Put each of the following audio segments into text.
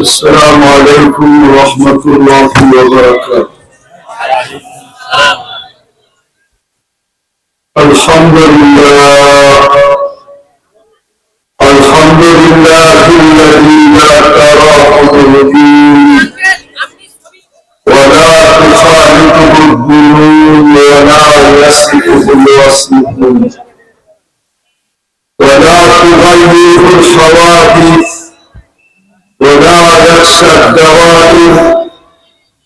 السلام عليكم ورحمة الله وبركاته. الحمد لله الذي لا تراه الدين ولا تخالطه الذنوب ولا يسلكه الوصف ولا تغير الحوادث ولا يخشى الدوائر،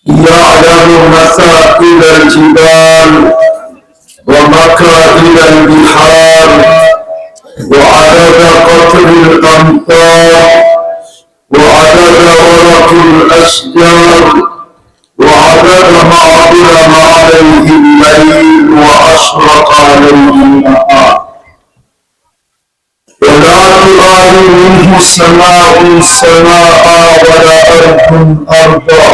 يعلم مثاقل الجبال ومكائد البحار وعدد قطر الأمطار وعدد ورق الأشجار وعدد ما ظلم عليه الليل وأشرق عليه النهار، ولا تغادر منه سماء ولا أرض أرضا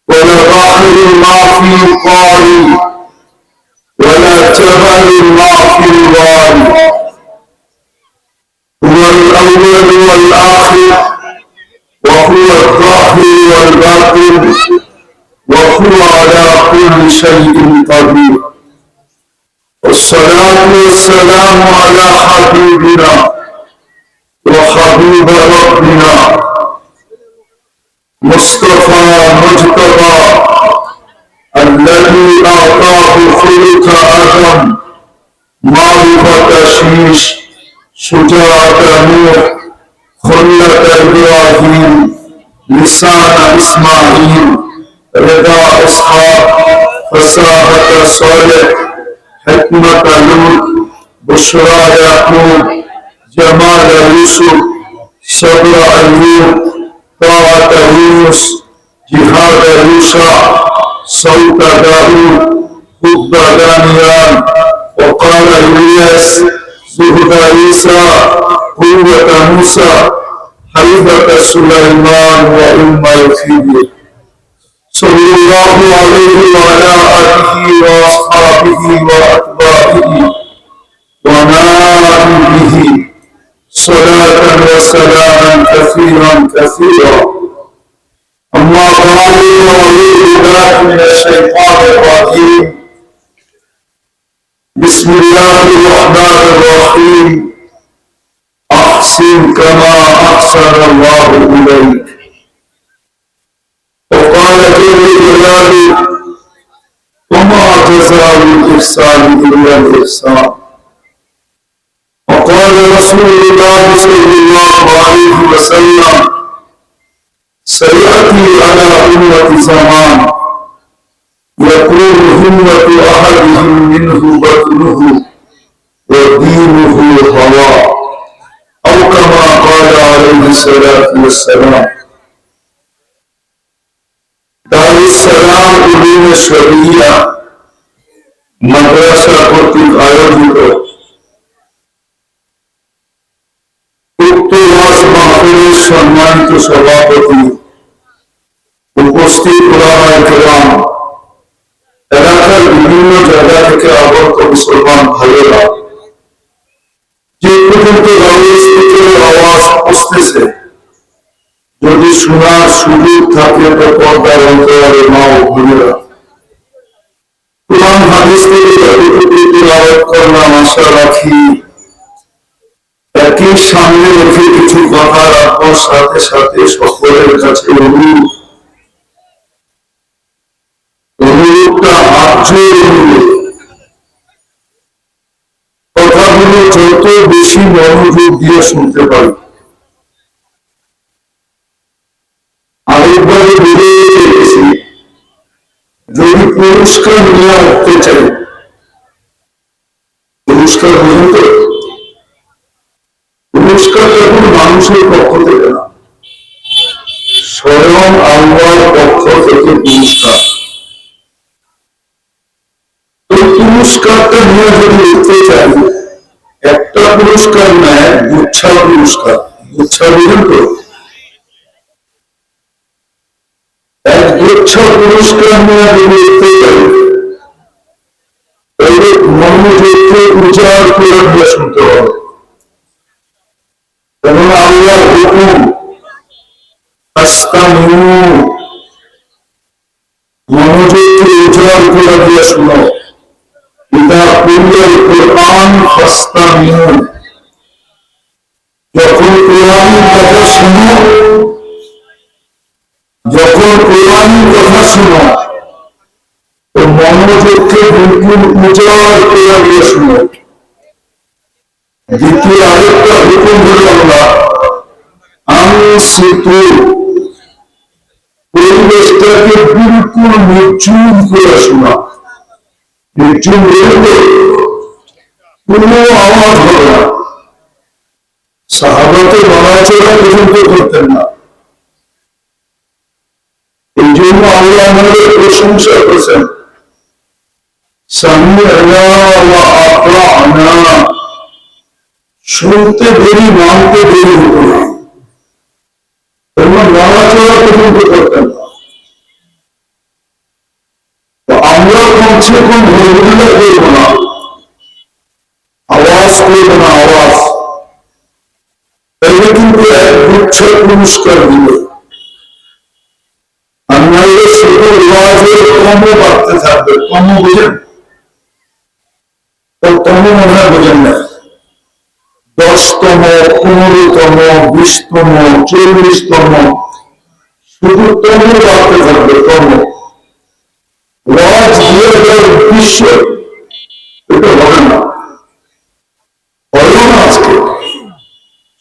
ولا بحر ما في قاري ولا جبل ما في الوادي، هو الأول والآخر وهو الظاهر والباطن وهو على كل شيء قدير. والصلاة والسلام على حبيبنا وحبيب ربنا مصطفى مجتبى الذي أعطاه خلق آدم، معرفة شيش، شجاعة نوح، خلة إبراهيم، لسان إسماعيل، رضا إسحاق، فصاحة صالح، حكمة لوط، بشرى يعقوب، جمال يوسف، صبر أيوب، طاعة يونس، جهاد يوشع، صوت داود، حب دانيال، وقال إلياس، زهد عيسى، قوة موسى، حيبة سليمان وعلم يوسف. صلى الله عليه وعلى آله وأصحابه وأتباعه ونال به صلاة وسلاما كثيرا كثيرا. أما بعد، أعوذ بالله من الشيطان الرجيم. بسم الله الرحمن الرحيم. أحسن كما أحسن الله إليك. وقال جل جلاله: وما جزاء الإحسان إلا الإحسان. وقال رسول الله صلى الله عليه وسلم: سيأتي على أمة زمان يكون همة أحدهم منه بطنه ودينه هواه، أو كما قال عليه الصلاة والسلام. দারুসসালাম উলুমে শরিয়া মাদ্রাসা কর্তৃক আয়োজিত উক্ত ওয়াজ মাহফিলের সম্মানিত সভাপতি, উপস্থিত উলামায়ে কেরাম, এলাকার বিভিন্ন জায়গা থেকে আগত মুসলমান ভাইয়েরা, যে পর্যন্ত লাউডস্পিকারের আওয়াজ পৌঁছতেছে, যদি শোনার সুযোগ থাকে তো পর্দার অন্তরালে মা ও বোনেরা, কোরআন হাদিস থেকে যতটুকু তেলাওয়াত করলাম আশা রাখি একই সামনে রেখে কিছু কথা রাখার সাথে সাথে সকলের কাছে অনুরোধটা হাত জোড়ে অনুরোধ, কথাগুলো যত বেশি মনোযোগ দিয়ে শুনতে পারি। আরেকবারে বেড়ে গেছি, যদি পুরস্কার নিয়ে উঠতে চাই, পুরস্কার বুঝুন তো, পুরস্কার এখন মানুষের পক্ষ থেকে না, স্বয়ং আল্লাহর পক্ষ থেকে পুরস্কার। তো পুরস্কারটা নিয়ে যদি উঠতে চাই, একটা পুরস্কার নেয় গুচ্ছা পুরস্কার। গুচ্ছা বুঝুন তো, এক গুচ্ছা পুরস্কার নিয়ে যদি উঠতে চাই, তাহলে মনোযোগকে উজাড় করে দিয়ে শুনতে হবে। হুকুম ফাস্তামিউ, মনোযোগকে উজাড় করে দিয়ে শুনো। ইদা কুরিয়াল কুরআন ফাস্তামিউ, যখন কোরআনের কথা শুনো, যখন কোরআনের কথা শুনো তো মনোযোগকে বিলকুল উজাড় করে দিয়ে শুনো। দ্বিতীয় আরেকটা হুকুম হল আমরা আনসিতু, পরিবেশটাকে বিলকুল নির্জুম করে শোনা। নির্জুম বলতে কোনো আওয়াজ হবে না। সাহাবাতে নড়াচড়া পর্যন্ত করতেন না। এই জন্য আল্লাহ আমাদের প্রশংসা করেছেন, সামি'না ওয়া আতা'না, শুনতে দেরি মানতে দেরি হতো না। তোমরা নড়াচড়া পর্যন্ত করতেন না। তো আমরা কমসে কম হইহুল্লা করব না, আওয়াজ করব না, আওয়াজ। তাইলে কিন্তু এক গুচ্ছ পুরস্কার দিবে। আর নাইলে শুধু আওয়াজের কমও বাড়তে থাকবে। কমও বুঝেন তো? কমও মনে হয় বোঝেন না। 10তম, 15তম, 20তম, 40তম, শুধু তম বাড়তে থাকবে। তম ওয়াজ দিয়ে দেওয়ার উদ্দেশ্য এটা হবে না, হলো না আজকে।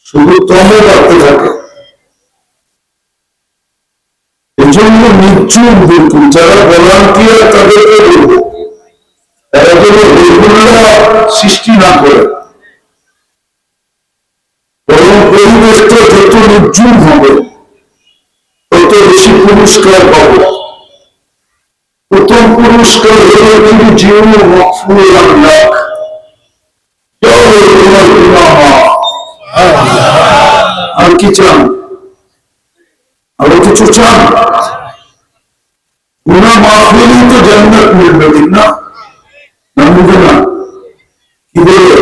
শুধু তম বাড়তে থাকে। এই জন্য নির্জুম বিলকুল যারা ভলান্টিয়ার তাদেরকে বলবো, তারা যেন রেগুলার সৃষ্টি না করে, বরং পরিবেশটা যত নির্জুম হবে তত বেশি পুরস্কার পাবো। প্রথম পুরস্কার হলো তিনি জীবন মকফুল আল্লাহ, আর কি চান? আরো কিছু চান? গুনাহ মাফ হলেই তো জান্নাত মিলবে, ঠিক না? না মিলবে না? কি বলে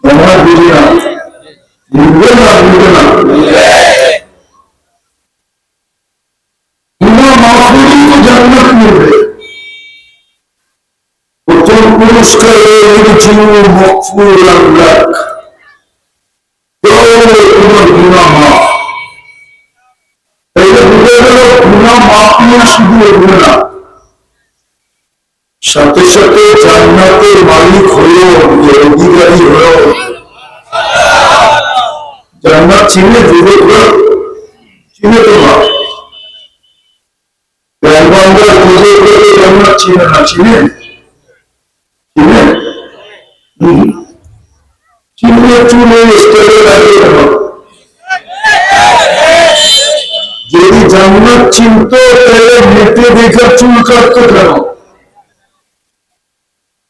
আমরা বুঝি না, মিলবে না? মিলবে না? গুনাহ মাফ হলেই তো জান্নাত মিলবে। প্রথম পুরস্কার হলো জীবন মকফুল আল্লাহ, তোমার গুনাহ মাফ। সাথে সাথে জান্নাতের মালিক হলো, অধিকারী হলো। জান্নাত চিনে যুবকরা? চিনে তোমার জান্নাত চিনে না? চিনে? চিনে? চিনে চুলে স্টেজে লাগিয়ে দেব। যদি জান্নাত চিনত তাহলে মেটে দেখা চুল কাটতো কেন?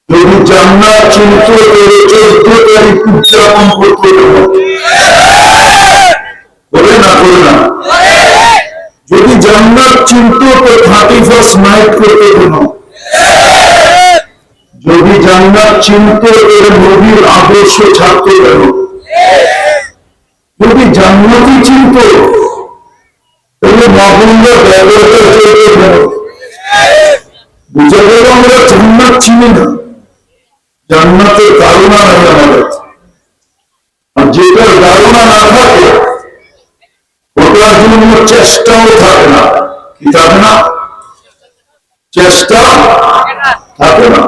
যদি জান্নাত চিনত তাহলে 14 তারিখ উদযাপন করতো কেন? বলে না? বলে না? যদি জান্নাত চিনত তো 31st নাইট করতো কেন? যদি জান্নাত চিনত তাহলে নবীর আদর্শ ছাড়তো কেন? যদি জান্নাতই চিনত তাহলে মাহবুবরা ব্যবহারটা চলতে কেন? বুঝা গেল আমরা জান্নাত চিনি না, জান্নাতের ধারণা নাই আমাদের। আর যেটার ধারণা না থাকে ওটার জন্য চেষ্টাও থাকে না। কি থাকে না? চেষ্টা থাকে না।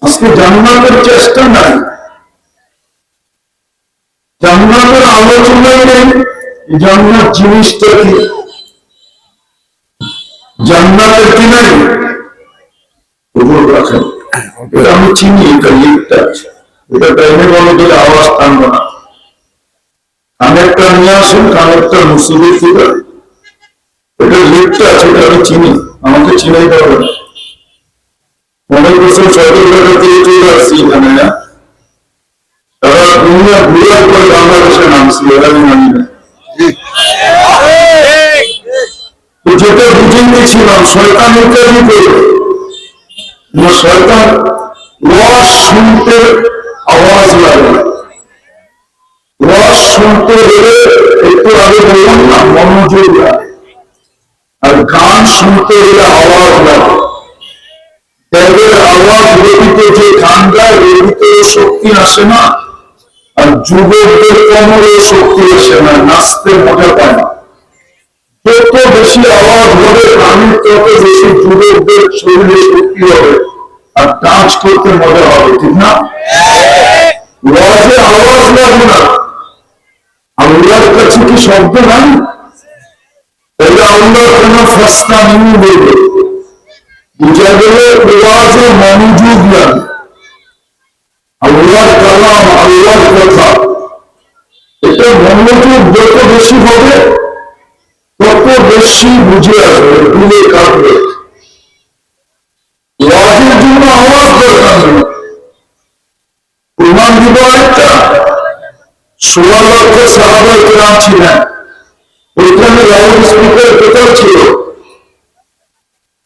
আজকে জান্নাতের চেষ্টা নাই, জান্নাতের আলোচনাই নেই। জান্নাত জিনিসটা কি? জান্নাতের কি নাই? রাখেন, এটা আমি চিনি, এটা লিখতে আছে। এটা টাইমে বলো যে আওয়াজ টানবো না। কানেরটা নিয়ে আসুন, কানেরটা মুসিবত থেকে। এটা লিখতে আছে, এটা আমি চিনি, আমাকে চিনাই পারবে না। অনেক বছর সরকার থেকে চলে আসছি এখানে, না তারা দুনিয়া ঘুরার পরে বাংলাদেশে নামছি, এরা আমি নামি না। যেটা বুঝে নিয়েছিলাম শয়তান ইত্যাদি করবে, শয়তান ওয়াজ শুনতে আওয়াজ লাগে, ওয়াজ শুনতে গেলে একটু আগে বললাম না মনোযোগ লাগে, আর গান শুনতে গেলে আওয়াজ লাগে। দেবের আওয়াজ ব্যতীত যে গান গায় এর ভিতরে শক্তি আসে না, আর যুবকদের কোমরে শক্তি আসে না, নাচতে মজা পায় না। যত বেশি আওয়াজ হবে গানের তত বেশি যুবকদের শরীরে শক্তি হবে আর ডান্স করতে মজা হবে, ঠিক না? ওয়াজে আওয়াজ লাগবে না, আল্লাহর কাছে কি শব্দ নাই? তাহলে আল্লাহ কেন ফাস্তা নিয়ে বলবে? বুঝা গেল ওয়াজে মনোযোগ লাগে। আল্লাহর কালাম, আল্লাহর কথা, এটা মনোযোগ যত বেশি হবে তত বেশি বুঝে আসবে, ভুলে কাটবে। ওয়াজের জন্য আওয়াজ দরকার নেই। প্রমাণ দিব একটা, 16 লক্ষ সাহাবায়ে কেরাম ছিলেন, ওইখানে লাউড স্পিকার কোথাও ছিল,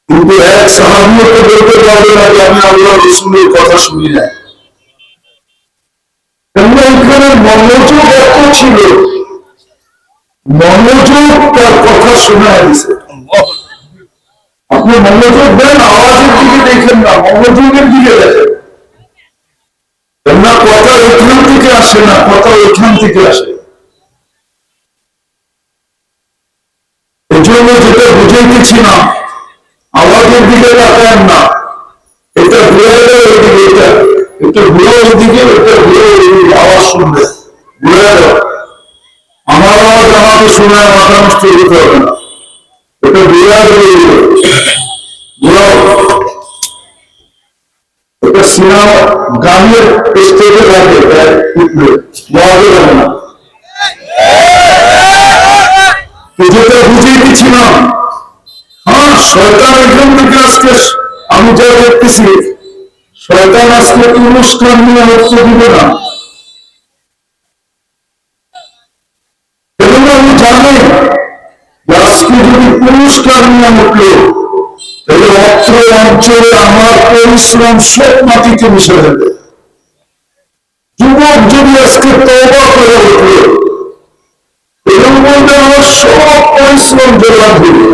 কিন্তু এক সাহাবীও তো বলতে পারবে না যে আমি আল্লাহ রাসূলের কথা শুনি নাই। এখানে মনোযোগ এত ছিল, মনোযোগ তার কথা শোনা দিছে। আপনি মনোযোগ দেন, আওয়াজের দিকে দেখেন না, মনোযোগের দিকে দেখেন না। কথা এখান থেকে আসে না, কথা এখান থেকে আসে। এই জন্য যেটা বুঝাইতেছিলাম, আওয়াজের দিকে তাকান না, এটা ঘুরে গেল ওইদিকে, এটা ঘুরে ওইদিকে, এটা ঘুরে ওইদিকে, আওয়াজ শুনবে, ঘুরে গেল। আমার আওয়াজ আমাকে শোনা মাথা নষ্ট করতে হবে না, এটা ঘুরে গেল। এটা সিনেমা গানের স্টেজে লাগে, যাবে না। যেটা বুঝিয়ে দিচ্ছিলাম, হ্যাঁ শয়তান এখান থেকে আজকে আমি যা দেখতেছি, শয়তান আজকে অনুষ্ঠান নিয়ে হচ্ছে দিবে না। এবং আমি জানি আজকে যদি পুরস্কার নিয়ে উঠলো, তাহলে অত্র অঞ্চলে আমার পরিশ্রম সব মাটিতে মিশে যাবে। যুবক যদি আজকে তওবা করে উঠলো এবং বলতে আমার সব পরিশ্রম জোগাড় দিবে,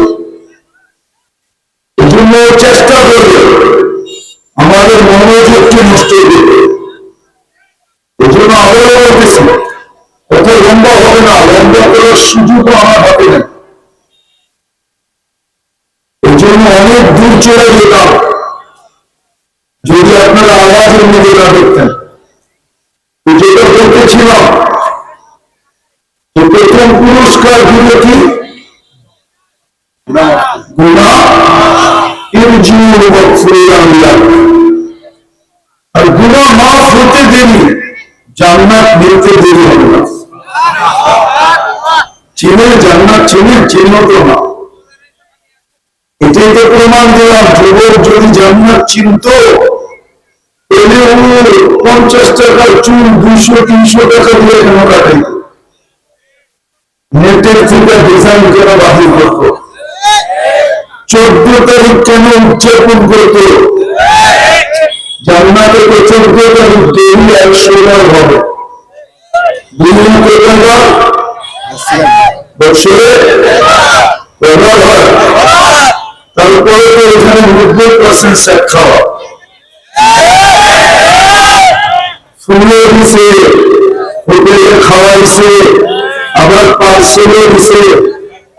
এই জন্য চেষ্টা করবে আমাদের মনোযোগকে নষ্ট করবে। এই জন্য আবারও বলতেছি, কত লম্বা হবে না, লম্বা করার সুযোগও আমার হাতে নেই। এই জন্য অনেক দূর চলে যেতাম যদি আপনারা আওয়াজের মধ্যে না দেখতেন। যেটা বলতেছিলাম, প্রথম পুরস্কার দিলে কি আর গুনাহ মাফ হতে দেরি, জান্নাত মিলতে দেরি হবে না। চিনে জান্নাত, চিহ্ন তো না। এটাই তো প্রমাণ দিলাম, যুবক যদি জান্নাত চিনত তাহলে 50 টাকার চুল 200-300 টাকা দিয়ে কেন কাটাইত? নেটের থেকে ডিজাইন কেন বাতিল করতো? 14 তারিখ কেন উদযাপন করতো? জান্নাতে তো 14 তারিখ দেরি 100 বার হবে। বছরে ব্যবহার হয়, তারপরে তো এখানে 90% স্যাক খাওয়া, ফুলে দিছে, হোটেলে খাওয়াইছে, আবার পার্সেলে দিছে,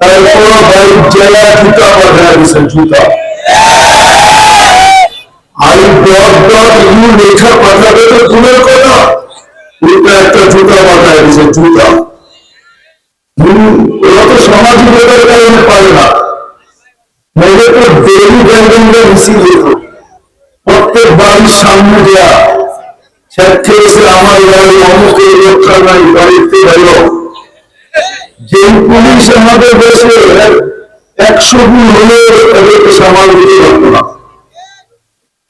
তারপর বাইক জেলা জুতা পাঠায় দিছে, জুতা আর .ইউ লেখা পাঠাবে তো দূরের কথা, ওটা একটা জুতা পাঠায় দিছে, জুতা। ওরা তো সামাজিকতার কারণে পারে না, নইলে তো ডেলি ব্যান্ডিংটা মিছিল যেত। প্রত্যেক বাড়ির সামনে দেয়া খেয়েছে, আমার বাড়ি অমুকের রক্ষা নাই, বাড়িতে গেল। যে পুলিশ আমাদের দেশে 100 গুণ হলেও তাদেরকে সামাল দিতে পারত না।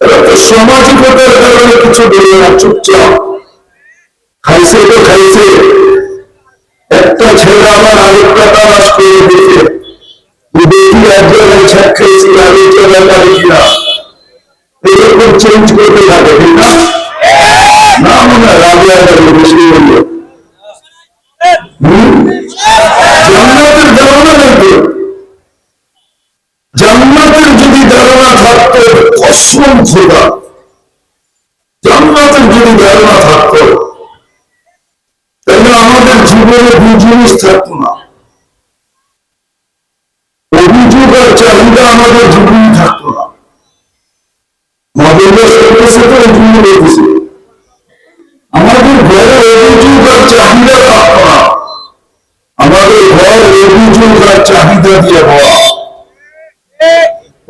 এরা তো সামাজিকতার কারণে কিছু বলে না, চুপচাপ খাইছে তো খাইছে। একটা ছেলে আবার আরেকটা তালাশ করে দিতে, দেখি এক জায়গায় ছ্যাক খেয়েছি, আরেক জায়গায় পারি কিনা, এরকম চেঞ্জ করতে থাকে, ঠিক না? না মনে হয় রাবিয়া বেশি বলল যদি ধারণা থাকতো তাহলে আমাদের জীবনে দুই জিনিস থাকতো না, অভিযোগ আর চাহিদা আমাদের জীবনে থাকতো না। আমাদের ঘরে অভিযোগ আর চাহিদা থাকতো না, আমাদের ঘর অভিযোগ আর চাহিদা দিয়ে হওয়া।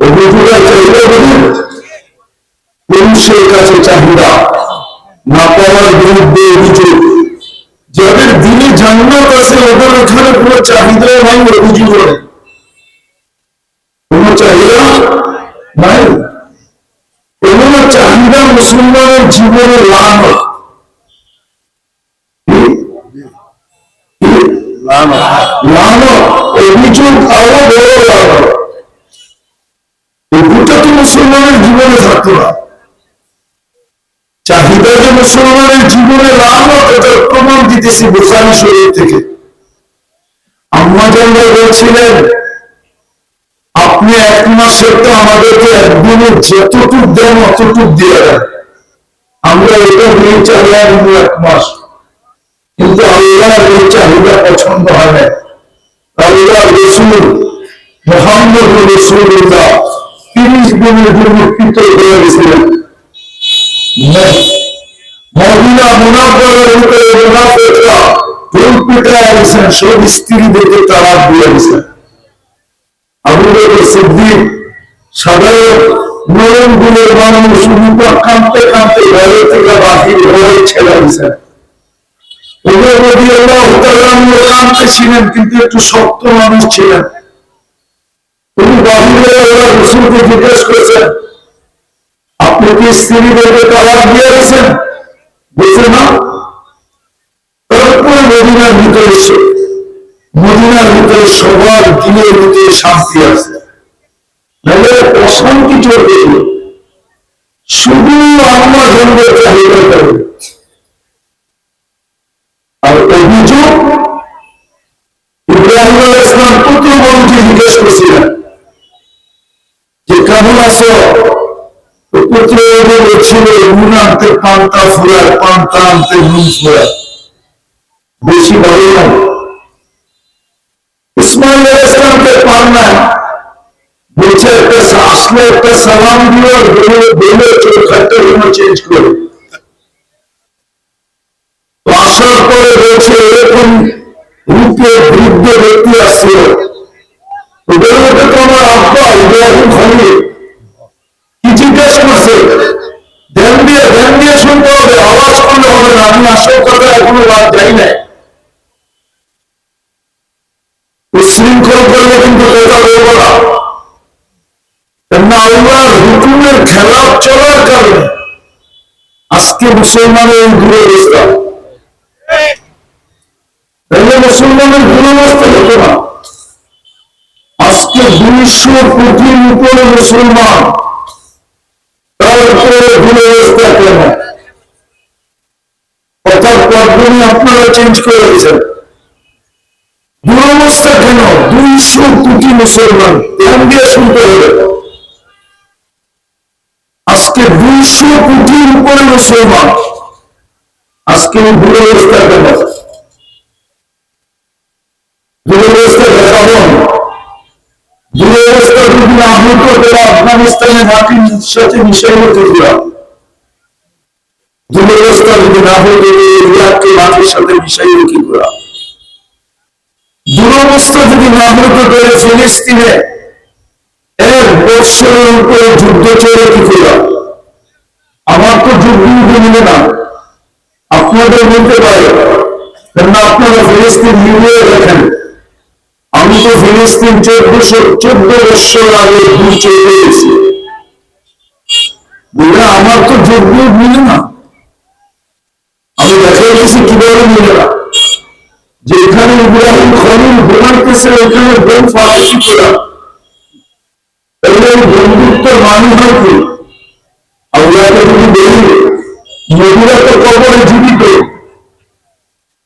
অভিযোগ আর চাহিদা বলি পুরুষের কাছে চাহিদা, না পাওয়ার বিরুদ্ধে অভিযোগ। যাদের দিনে জান্নাত আছে ওদের ওখানে কোনো চাহিদা নাই, অভিযোগ নেই, কোন চাহিদা নাই। এমন চাহিদা মুসলমানের জীবনে লানত, অভিযোগ আরো বড় লানত। দুটা তো মুসলমানের জীবনে থাকতো না। চাহিদা যে মুসলমানের জীবনে লানত, এটার প্রমাণ দিতেছি বুখারী শরীফ থেকে। আম্মা জান বলছিলেন, আপনি এক মাসের তো আমাদেরকে একদিনের যতটুক দেন অতটুক দিয়ে দেন, আমরা এটা নিয়ে চাহিদা নিব এক মাস। কিন্তু আল্লাহর এই চাহিদা পছন্দ হয় না। আল্লাহ রসুল মুহাম্মদ রাসূলুল্লাহ 30 দিনের জন্য পৃথক হয়ে গেছিলেন। মদিনা মুনাওয়ারার ভিতরে মুনাফিকরা ঢোল পিটায় গেছেন, সব স্ত্রীদেরকে তালাক দিয়ে গেছেন। আবু বকর সিদ্দিক সাধারণ নরম গুণের মানুষ, কাঁদতে কাঁদতে ঘরে থেকে বাহির হয়ে ছেড়ে দিয়েছেন। কাঁদতেছিলেন, কিন্তু একটু শক্ত মানুষ ছিলেন। তিনি বাহিরে রসুলকে জিজ্ঞেস করেছেন, আপনি কি স্ত্রীদেরকে তালাক দিয়ে গেছেন? বুঝে না। তারপরে মদিনার ভিতরে এসে, মদিনার ভিতরে সবার দিনের ভিতরে শান্তি আছে, নাহলে অশান্তি চলবে। শুধু আম্মা জানদের চাহিদা করে। আর অভিযোগ, ইব্রাহিম আলাইহিস সালাম প্রথম মানুষকে জিজ্ঞেস করেছিলেন যে কেমন আছো? পুত্র বলছিল নুন আনতে পান্তা ফুরায়, পান্তা আনতে নুন ফুরায়, বেশি ভালো না। ইসমাইল আলাইহিস সালামকে পান না, বলছে আসলে একটা সালাম দিও, বলে চোখটা চেঞ্জ করে। আসার পরে বলছে এরকম রূপে বৃদ্ধ ব্যক্তি আসছিল, ওদের মধ্যে তো আমার আব্বা ইব্রাহিম খলিল। কি জিজ্ঞাসা করছে? ধ্যান দিয়ে শুনতে হবে, আওয়াজ করলে হবে না। আমি আসল কথা এখনো রাত যাই নাই। উশৃঙ্খল করলে কিন্তু কথা বলবো না। কেননা আল্লাহর হুকুমের খেলাফ চলার কারণে আজকে মুসলমানের দুরবস্থা। তাহলে মুসলমানের দুরবস্থা হতো না। আজকে 200 কোটির উপরে মুসলমান, তারপরে দুরবস্থা কেন? কথার পটভূমি আপনারা চেঞ্জ করে দিয়েছেন। দুরবস্থা কেন? 200 কোটি মুসলমান, ধ্যান দিয়ে শুনতে হবে। আজকে 200 কোটির উপরে মুসলমান, আজকে দুরবস্থা কেন? দুরবস্থা কেমন? দুরবস্থা যদি না হতো তাহলে আফগানিস্তানের মাটির সাথে মিশাই হতো। দুরবস্থা যদি না হতো ইরাককে মাটির সাথে মিশাই কি করা? দুরবস্থা যদি না হতো তাহলে ফিলিস্তিনে 1 বছরের উপরে যুদ্ধ চলে কি করা? আমার তো যুদ্ধ মিলে না, আপনাদের বলতে পারে, কেননা আপনারা ফিলিস্তিন মিলিয়ে দেখেন। আমি তো ফিলিস্তিন 14 বছর আগে দূর চলে গেছি, আমার তো যুদ্ধ মিলে না। আমি দেখা গেছি কিভাবে মিলে না। যেখানে ইব্রাহিম খলিল ঘুমাইতেছে ওখানে বোম ফাঁসি করা, বন্ধুত্ব মানে হয় কি? আল্লাহকে যদি বলি নবীরা তো কবরে জীবিত,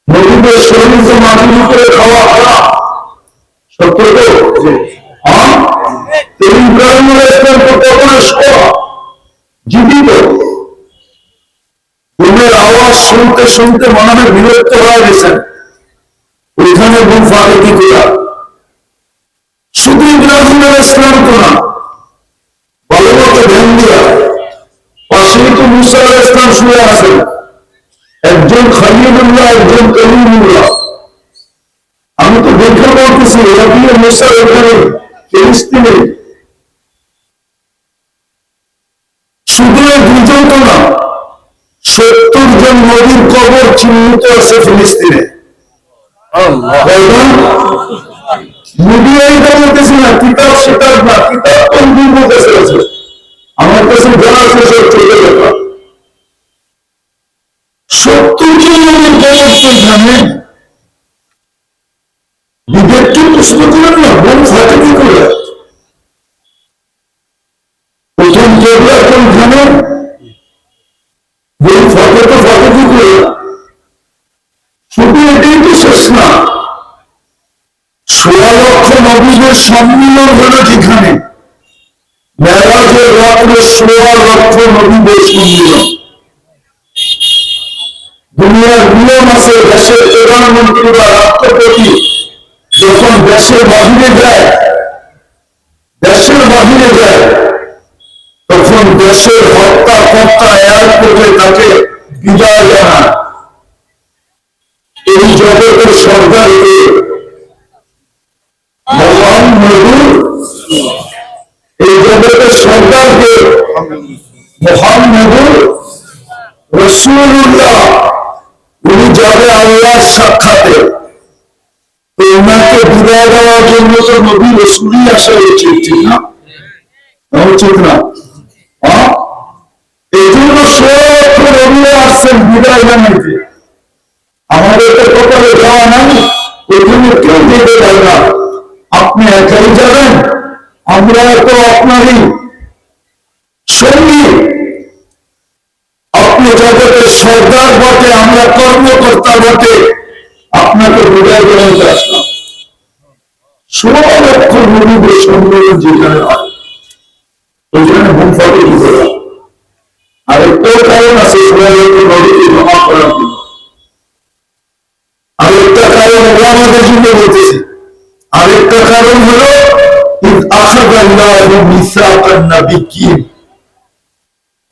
নবীদের শরীর তো মাটির উপরে খাওয়া হারাম, সত্য তো? ইব্রাহিম আলাইহিস সালাম তো কবরে শোয়া, জীবিত। বোমের আওয়াজ শুনতে শুনতে মনে হয় বিরক্ত হয়ে গেছেন, ওইখানে বোম ফাটে কি করা। শুধু ইব্রাহিম আলাইহিস সালাম তো না, ভালো মতো ধ্যান দিয়া পাশেই তো মুসা আলাইহিস সালাম শুয়ে আছেন, একজন খলিলুল্লাহ একজন কলিমুল্লাহ। আমি তো দেখে বলতেছি এরা দিয়ে মুসা ওখানে ফিলিস্তিনে। শুধু এই দুজন তো না, 70 জন নবীর কবর চিহ্নিত আছে ফিলিস্তিনে। মিডিয়ায় বলতেছি না, কিতাব সেতাব না, কিতাব কোন কাছে আছে, আমার কাছে জানা আছে সব চলে যাবে। 70 জন নবীর কবর কোনখানে? বিবেককে প্রশ্ন করেন না, বোম ফাটে কি করে? প্রথম কেবলা কোনখানে? বোম ফাটে তো ফাটে কি করে? শুধু এটাই তো শেষ না, 16 লক্ষ নবীদের সম্মিলন হলো যেখানে, মেরাজের রাত্রে 16 লক্ষ নবীদের সম্মিলন। দুনিয়ার নিয়ম আছে, দেশের প্রধানমন্ত্রী বা রাষ্ট্রপতি যখন দেশের বাহিরে যায় তখন দেশের হত্যা কর্তা এয়ারপোর্টে তাকে বিদায় জানায়। এই জগতের সরকারকে মুহাম্মদুর রাসূলুল্লাহ, উনি যাবে আল্লাহর সাক্ষাতে। ওনাকে বিদায় দেওয়ার জন্য তো নবী রাসূলই আসা উচিত, ঠিক না? উচিত না? এই জন্য সব নবীরা আসছেন বিদায় জানাইতে। আমাদের তো কপালে যাওয়া নাই, ওইখানে কেউ যেতে পারে না। আপনি একাই যাবেন, আমরা তো আপনারই সঙ্গী। আপনি জগতের সরকার বটে, আমরা কর্মকর্তা বটে, আপনাকে বিদায় জানাতে আসলাম। 16 লক্ষ নবীদের সম্মেলন যেখানে হয়, ওইখানে বোম ফাটে কি করে? আর একটাও কারণ আছে 16 লক্ষ নবীকে জমা করার জন্য। আরেকটা কারণ ওরা আমাদের জন্য বলতেছে, আরেকটা কারণ হলো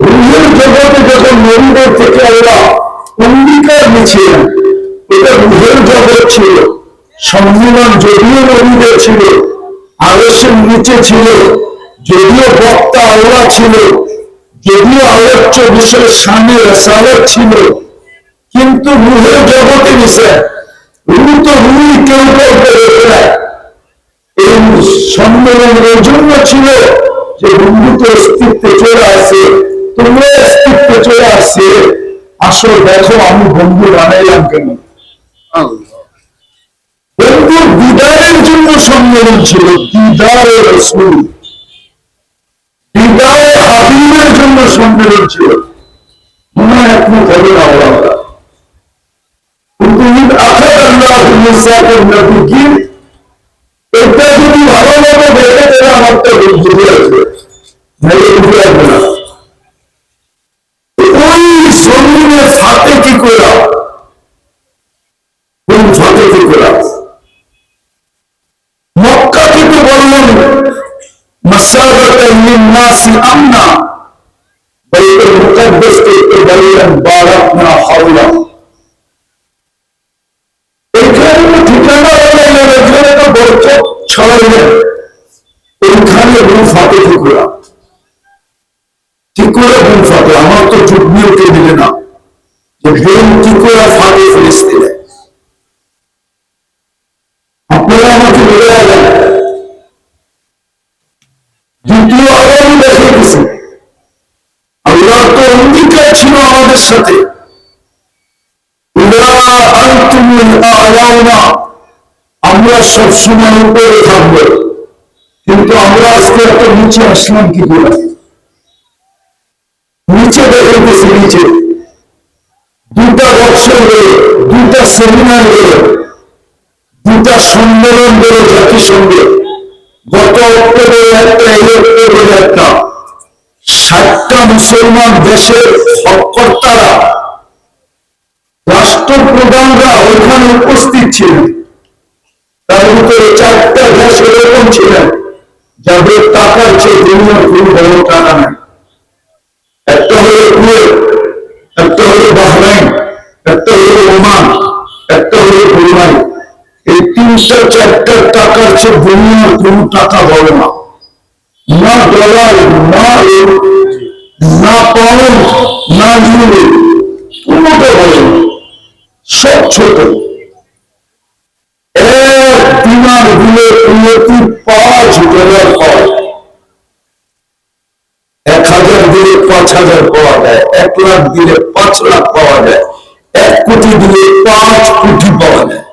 রুহের জগতে যখন নবীদের থেকে আল্লাহ অঙ্গীকার নিয়েছিলেন, এটা রুহের জগৎ ছিল। সম্মিলন যদিও নবীদের ছিল, আরশের নিচে ছিল, যদিও বক্তা আল্লাহ ছিল, যদিও আলোচ্য বিষয়ের সামনে রাসালত ছিল, কিন্তু রুহের জগতে নিছে। রুহ তো রুহই কেউ কাউকে রেখে দেয়। এই সম্মেলনের জন্য ছিল যে বন্ধু তো অস্তিত্বে চলে আসে, তোমরা অস্তিত্বে চলে আসছে, আসলে দেখো আমি বন্ধু বানাইলাম কেন? বন্ধুর দিদারের জন্য সম্মেলন ছিল, দিদারে রাসূল, দিদারে হাবিবের জন্য সম্মেলন ছিল। মনে হয় একমত হবে না ওরা। এটা যদি ভালোভাবে দেখে তাহলে আমার তো বুঝে আসবে, বুঝে আসবে না। ওই সম্মিলনের সাথে কি করা, কোন সাথে কি করা? মক্কাকে তো বললেন মাসাবাতান লিন-নাসি আমনা, বাইতুল মুকাদ্দাসকে তো বললেন বারাকনা হাওলা। এখানে ঠিকানা বললেন, এখানে তো বরকত ছড়াইলেন, এইখানে বোম ফাটে কি করা? কি করে বোম ফাটে? আমার তো চুটনিও কে দিলে না যে বোম কি করে ফাটে ফিলিস্তিনে। আপনারা আমাকে বলে গেলেন। দ্বিতীয় আগামী দেখে গেছি, আল্লাহর তো অঙ্গীকার ছিল আমাদের সাথে, আমরা সবসময় উপরে থাকবো। কিন্তু আমরা আজকে একটা নিচে আসলাম কি করে? নিচে দেখেছি, নিচে 2টা বছর গেল, 2টা সেমিনার গেল, 2টা সম্মেলন গেল জাতিসংঘে। গত অক্টোবরে একটা, এই অক্টোবরে একটা, 60টা মুসলমান দেশের কর্তারা প্রধানরা ওইখানে উপস্থিত ছিলেন, তার ভিতরে 4টা দেশ এরকম ছিলেন যাদের টাকার চেয়ে দুনিয়ার কোনো বড় টাকা নাই। একটা হলো কুয়েত, একটা হলো বাহরাইন, একটা হলো ওমান, একটা হলো ব্রুনাই। এই 3-4টা টাকার চেয়ে দুনিয়ার কোনো টাকা বড় না, না ডলার, না পাউন্ড, না ইউরো, কোনোটা বড় না, সব ছোট। এক দিনার দিলে কুয়েতি $5 পাওয়া, 1000 দিলে 5000 পাওয়া যায়, 1 লাখ দিলে 5 লাখ পাওয়া যায়, 1 কোটি দিলে 5 কোটি পাওয়া যায়।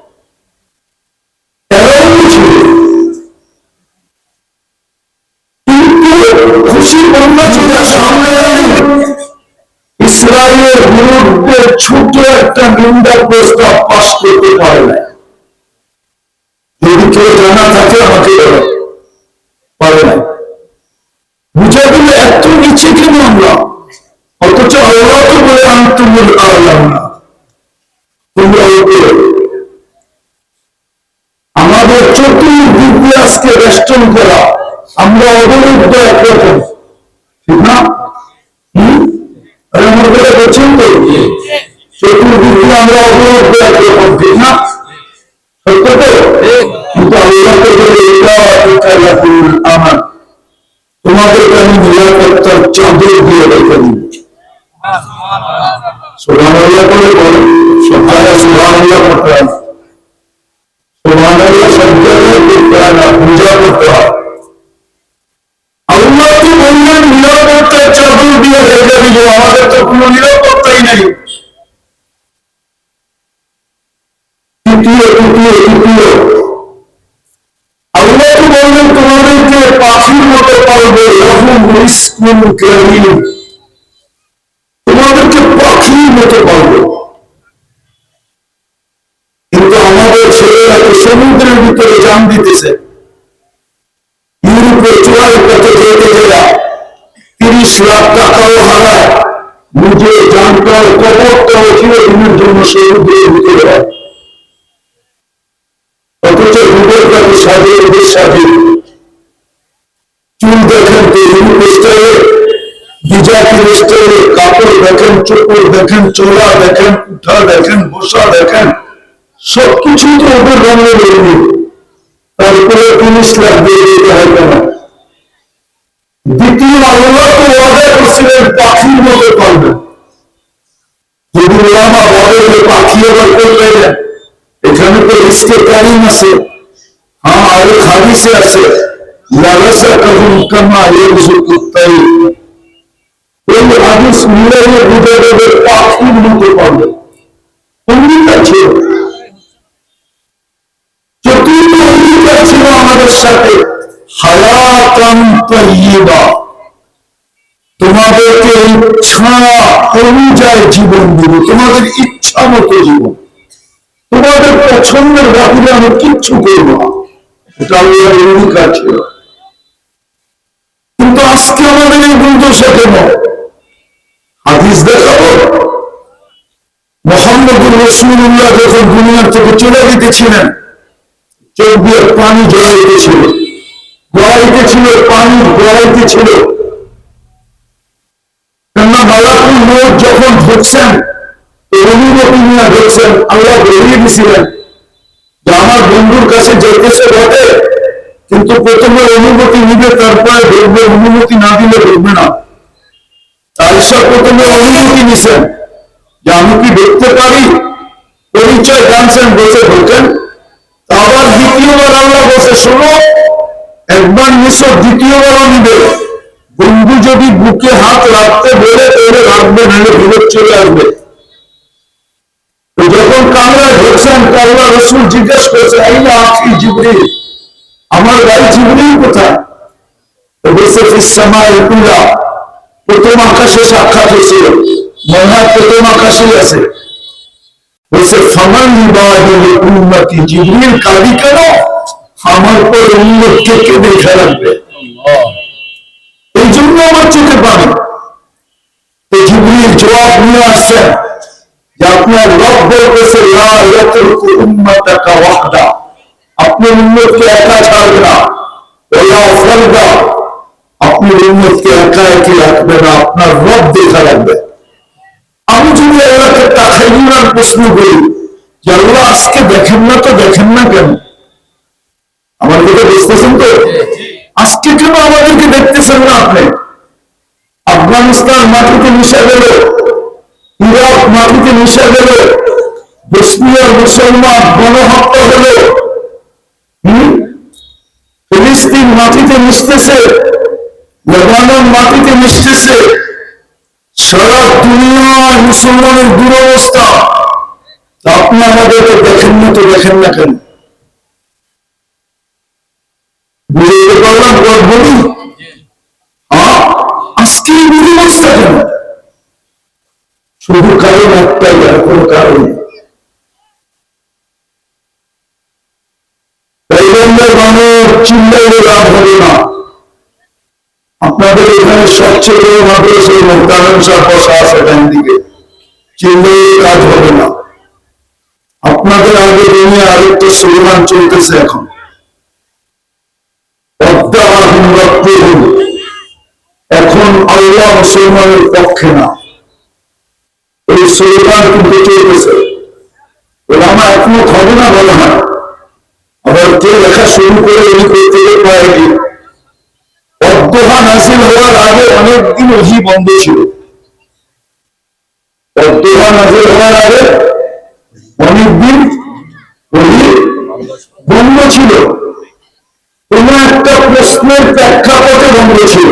কিন্তু খুশি বন্যা যেটা সামনে ইসরায়েলের বিরুদ্ধে ছোট একটা নিন্দা প্রস্তাব পাশ করতে পারে না। যদি কেউ জানা থাকে আমাকে পারে না, বুঝে দিলে এত নিচে কেন আমরা, অথচ আল্লাহ তো বলে আমি তুমি আল্লাহ না, তোমরা আমাদের চতুর্দিক দিয়ে আজকে বেষ্টন করা, আমরা অবরুদ্ধ একরকম, ঠিক না? আমার কথা বলছেন তো, চতুর্দিক দিয়ে আমরা অবরুদ্ধ একরকম, ঠিক না? সত্য তো? কিন্তু আল্লাহকে বলে আমার তোমাদেরকে আমি নিরাপত্তার চাদর দিয়ে রেখে দিব। সুবহানাল্লাহ করে বলেন, সকালে সুবহানাল্লাহ করতে হয়, সুবহানাল্লাহ শব্দ করতে হয় না, পূজা করতে হয়। আল্লাহ তো বললেন নিরাপত্তার চাদর দিয়ে রেখে দিব, আমাদের তো কোনো নিরাপত্তাই নেই। তৃতীয় আল্লাহ তো বললেন তোমাদেরকে পাখির মতো পালবে, তোমাদেরকে পাখির মতো পালবে। কিন্তু আমাদের ছেলেরা তো সমুদ্রের ভিতরে জান দিতেছে, ইউরোপের চূড়ার পথে যেতে গেলা 30 লাখ টাকাও হারায়, নিজের জানটাও কবরটাও চিরদিনের জন্য সমুদ্রের ভিতরে হয়। অথচ রূপের কাছে সাজে ওদের সাজে চুল দেখেন তো ইউরোপ স্টাইলে, বিজাতির স্টাইলে, কাপড় দেখেন, চোপড় দেখেন, চোলা দেখেন, উঠা দেখেন, বসা দেখেন, সবকিছু তো ওদের রঙে বেরোবে। তারপরে 30 লাখ দিয়ে দিতে হয় কেন? দ্বিতীয় আল্লাহ তো ওয়াদা করছিলেন পাখির মতো পালবেন। যদি ওলামা বলে যে পাখি আবার করবে, এখানে তো রিস্কে কারিম আছে, হ্যাঁ আরো হাদিসে আছে, লাগাসা কাহুম কামা ইয়ারযুকু তাইর। এই হাদিস মিলাইয়ে বুঝে দেবে পাখির মতো পালবে। অঙ্গীকার ছিল, চতুর্থ অঙ্গীকার ছিল আমাদের সাথে, হায়াতান তাইয়্যিবা, তোমাদেরকে ইচ্ছা অনুযায়ী জীবন দিব, তোমাদের ইচ্ছা মতো জীবন, তোমাদের পছন্দের বাহিরে আমি কিচ্ছু করব না। এটা আল্লাহর অঙ্গীকার ছিল। কিন্তু আজকে আমাদের এই দুর্দশা কেন? হাদিস দেখাবো, মুহাম্মদুর রাসূলুল্লাহ যখন দুনিয়া থেকে চলে যেতেছিলেন, চোখ দিয়ে পানি জড়াইতেছিল, গড়াইতেছিল, পানি গড়াইতেছিল। কেননা মালাকুল মউত যখন ঢুকছেন, অনুমতি নিয়ে ঢুকছেন, আল্লাহ বলিয়ে দিয়েছিলেন যে আমার বন্ধুর কাছে যেতেছে বটে, কিন্তু প্রথমে অনুমতি নিবে, তারপরে ঢুকবে, অনুমতি না দিলে ঢুকবে না। আয়েশা প্রথমে অনুমতি নিছেন যে আমি কি দেখতে পারি, পরিচয় জানছেন, বসে ঢোকেন। আবার দ্বিতীয়বার আল্লাহ বসে শোনো, একবার নিছো, দ্বিতীয়বারও নিবে। বন্ধু যদি বুকে হাত রাখতে বলে তাহলে রাখবে, নাহলে ফেরত চলে আসবে। তো যখন কামরায় ঢুকছেন, আল্লাহ রাসূল জিজ্ঞেস করেছে, আইনা আখি জিবরিল, আমার ভাই জিবরিল কোথায়? তো বলছে ফিস সামায়ে উলা, প্রথম আকাশে সাক্ষাৎ হয়েছিল, মনে হয় প্রথম আকাশেই আছে। বলছে ফামান ইবাদুল উম্মতি, জিবরিল কাঁদি কেন? আমার পর উম্মতকে কে দেখে রাখবে, এই জন্য আমার চোখে পানি। তো জিবরিল জবাব নিয়ে আসছেন যে আপনার রব বলতেছে লা ইয়াতরুকু উম্মাতাকা ওয়াহদা, আপনি উম্মতকে একা ছাড়বে না, ওয়া ফারদা, আপনি উম্মতকে একা একই রাখবে না, আপনার রব দেখা রাখবে। আমি যদি আল্লাহকে তাখাইয়ুরান প্রশ্ন করি যে আল্লাহ আজকে দেখেন না, তো দেখেন না কেন? আমার কথা বুঝতেছেন তো? আজকে কেন আমাদেরকে দেখতেছেন না আপনি? আফগানিস্তান মাটিতে মিশে গেল, ইরাক মাটিতে মিশে গেল, বসনিয়ার মুসলমান গণহত্যা হল, ফিলিস্তিন মাটিতে মিশতেছে, লেবানন মাটিতে মিশতেছে, সারা দুনিয়ার মুসলমানের দুরবস্থা। আপনি আমাদেরকে দেখেন না, তো দেখেন না কেন? বুঝতে পারলাম বলি? আজকে এই দুরবস্থা কেন? শুধু কারণ একটাই, আর কোনো কারণ নেই। মানুষ চিল্লাইলে লাভ হবে না। আপনাদের এখানে সবচেয়ে বড় মাদ্রাসা মুক্তানন্দ সাহেব বসা আছে ডান দিকে, চিল্লাইলে কাজ হবে না। আপনাদের আগে দুনিয়া আরেকটা স্লোগান চলতেছে এখন, এখন আল্লাহ মুসলমানের পক্ষে না, এই স্লোগান কিন্তু চলতেছে। ওলামা একমত হবে না বলা হয়, আবার কে লেখা শুরু করে উনি করতে পারেনি। অদ্দোহা নাজিল হওয়ার আগে অনেকদিন ওহি বন্ধ ছিল। অদ্দোহা নাজিল হওয়ার আগে অনেকদিন ওহি বন্ধ ছিল, কোন একটা প্রশ্নের প্রেক্ষাপটে বন্ধ ছিল।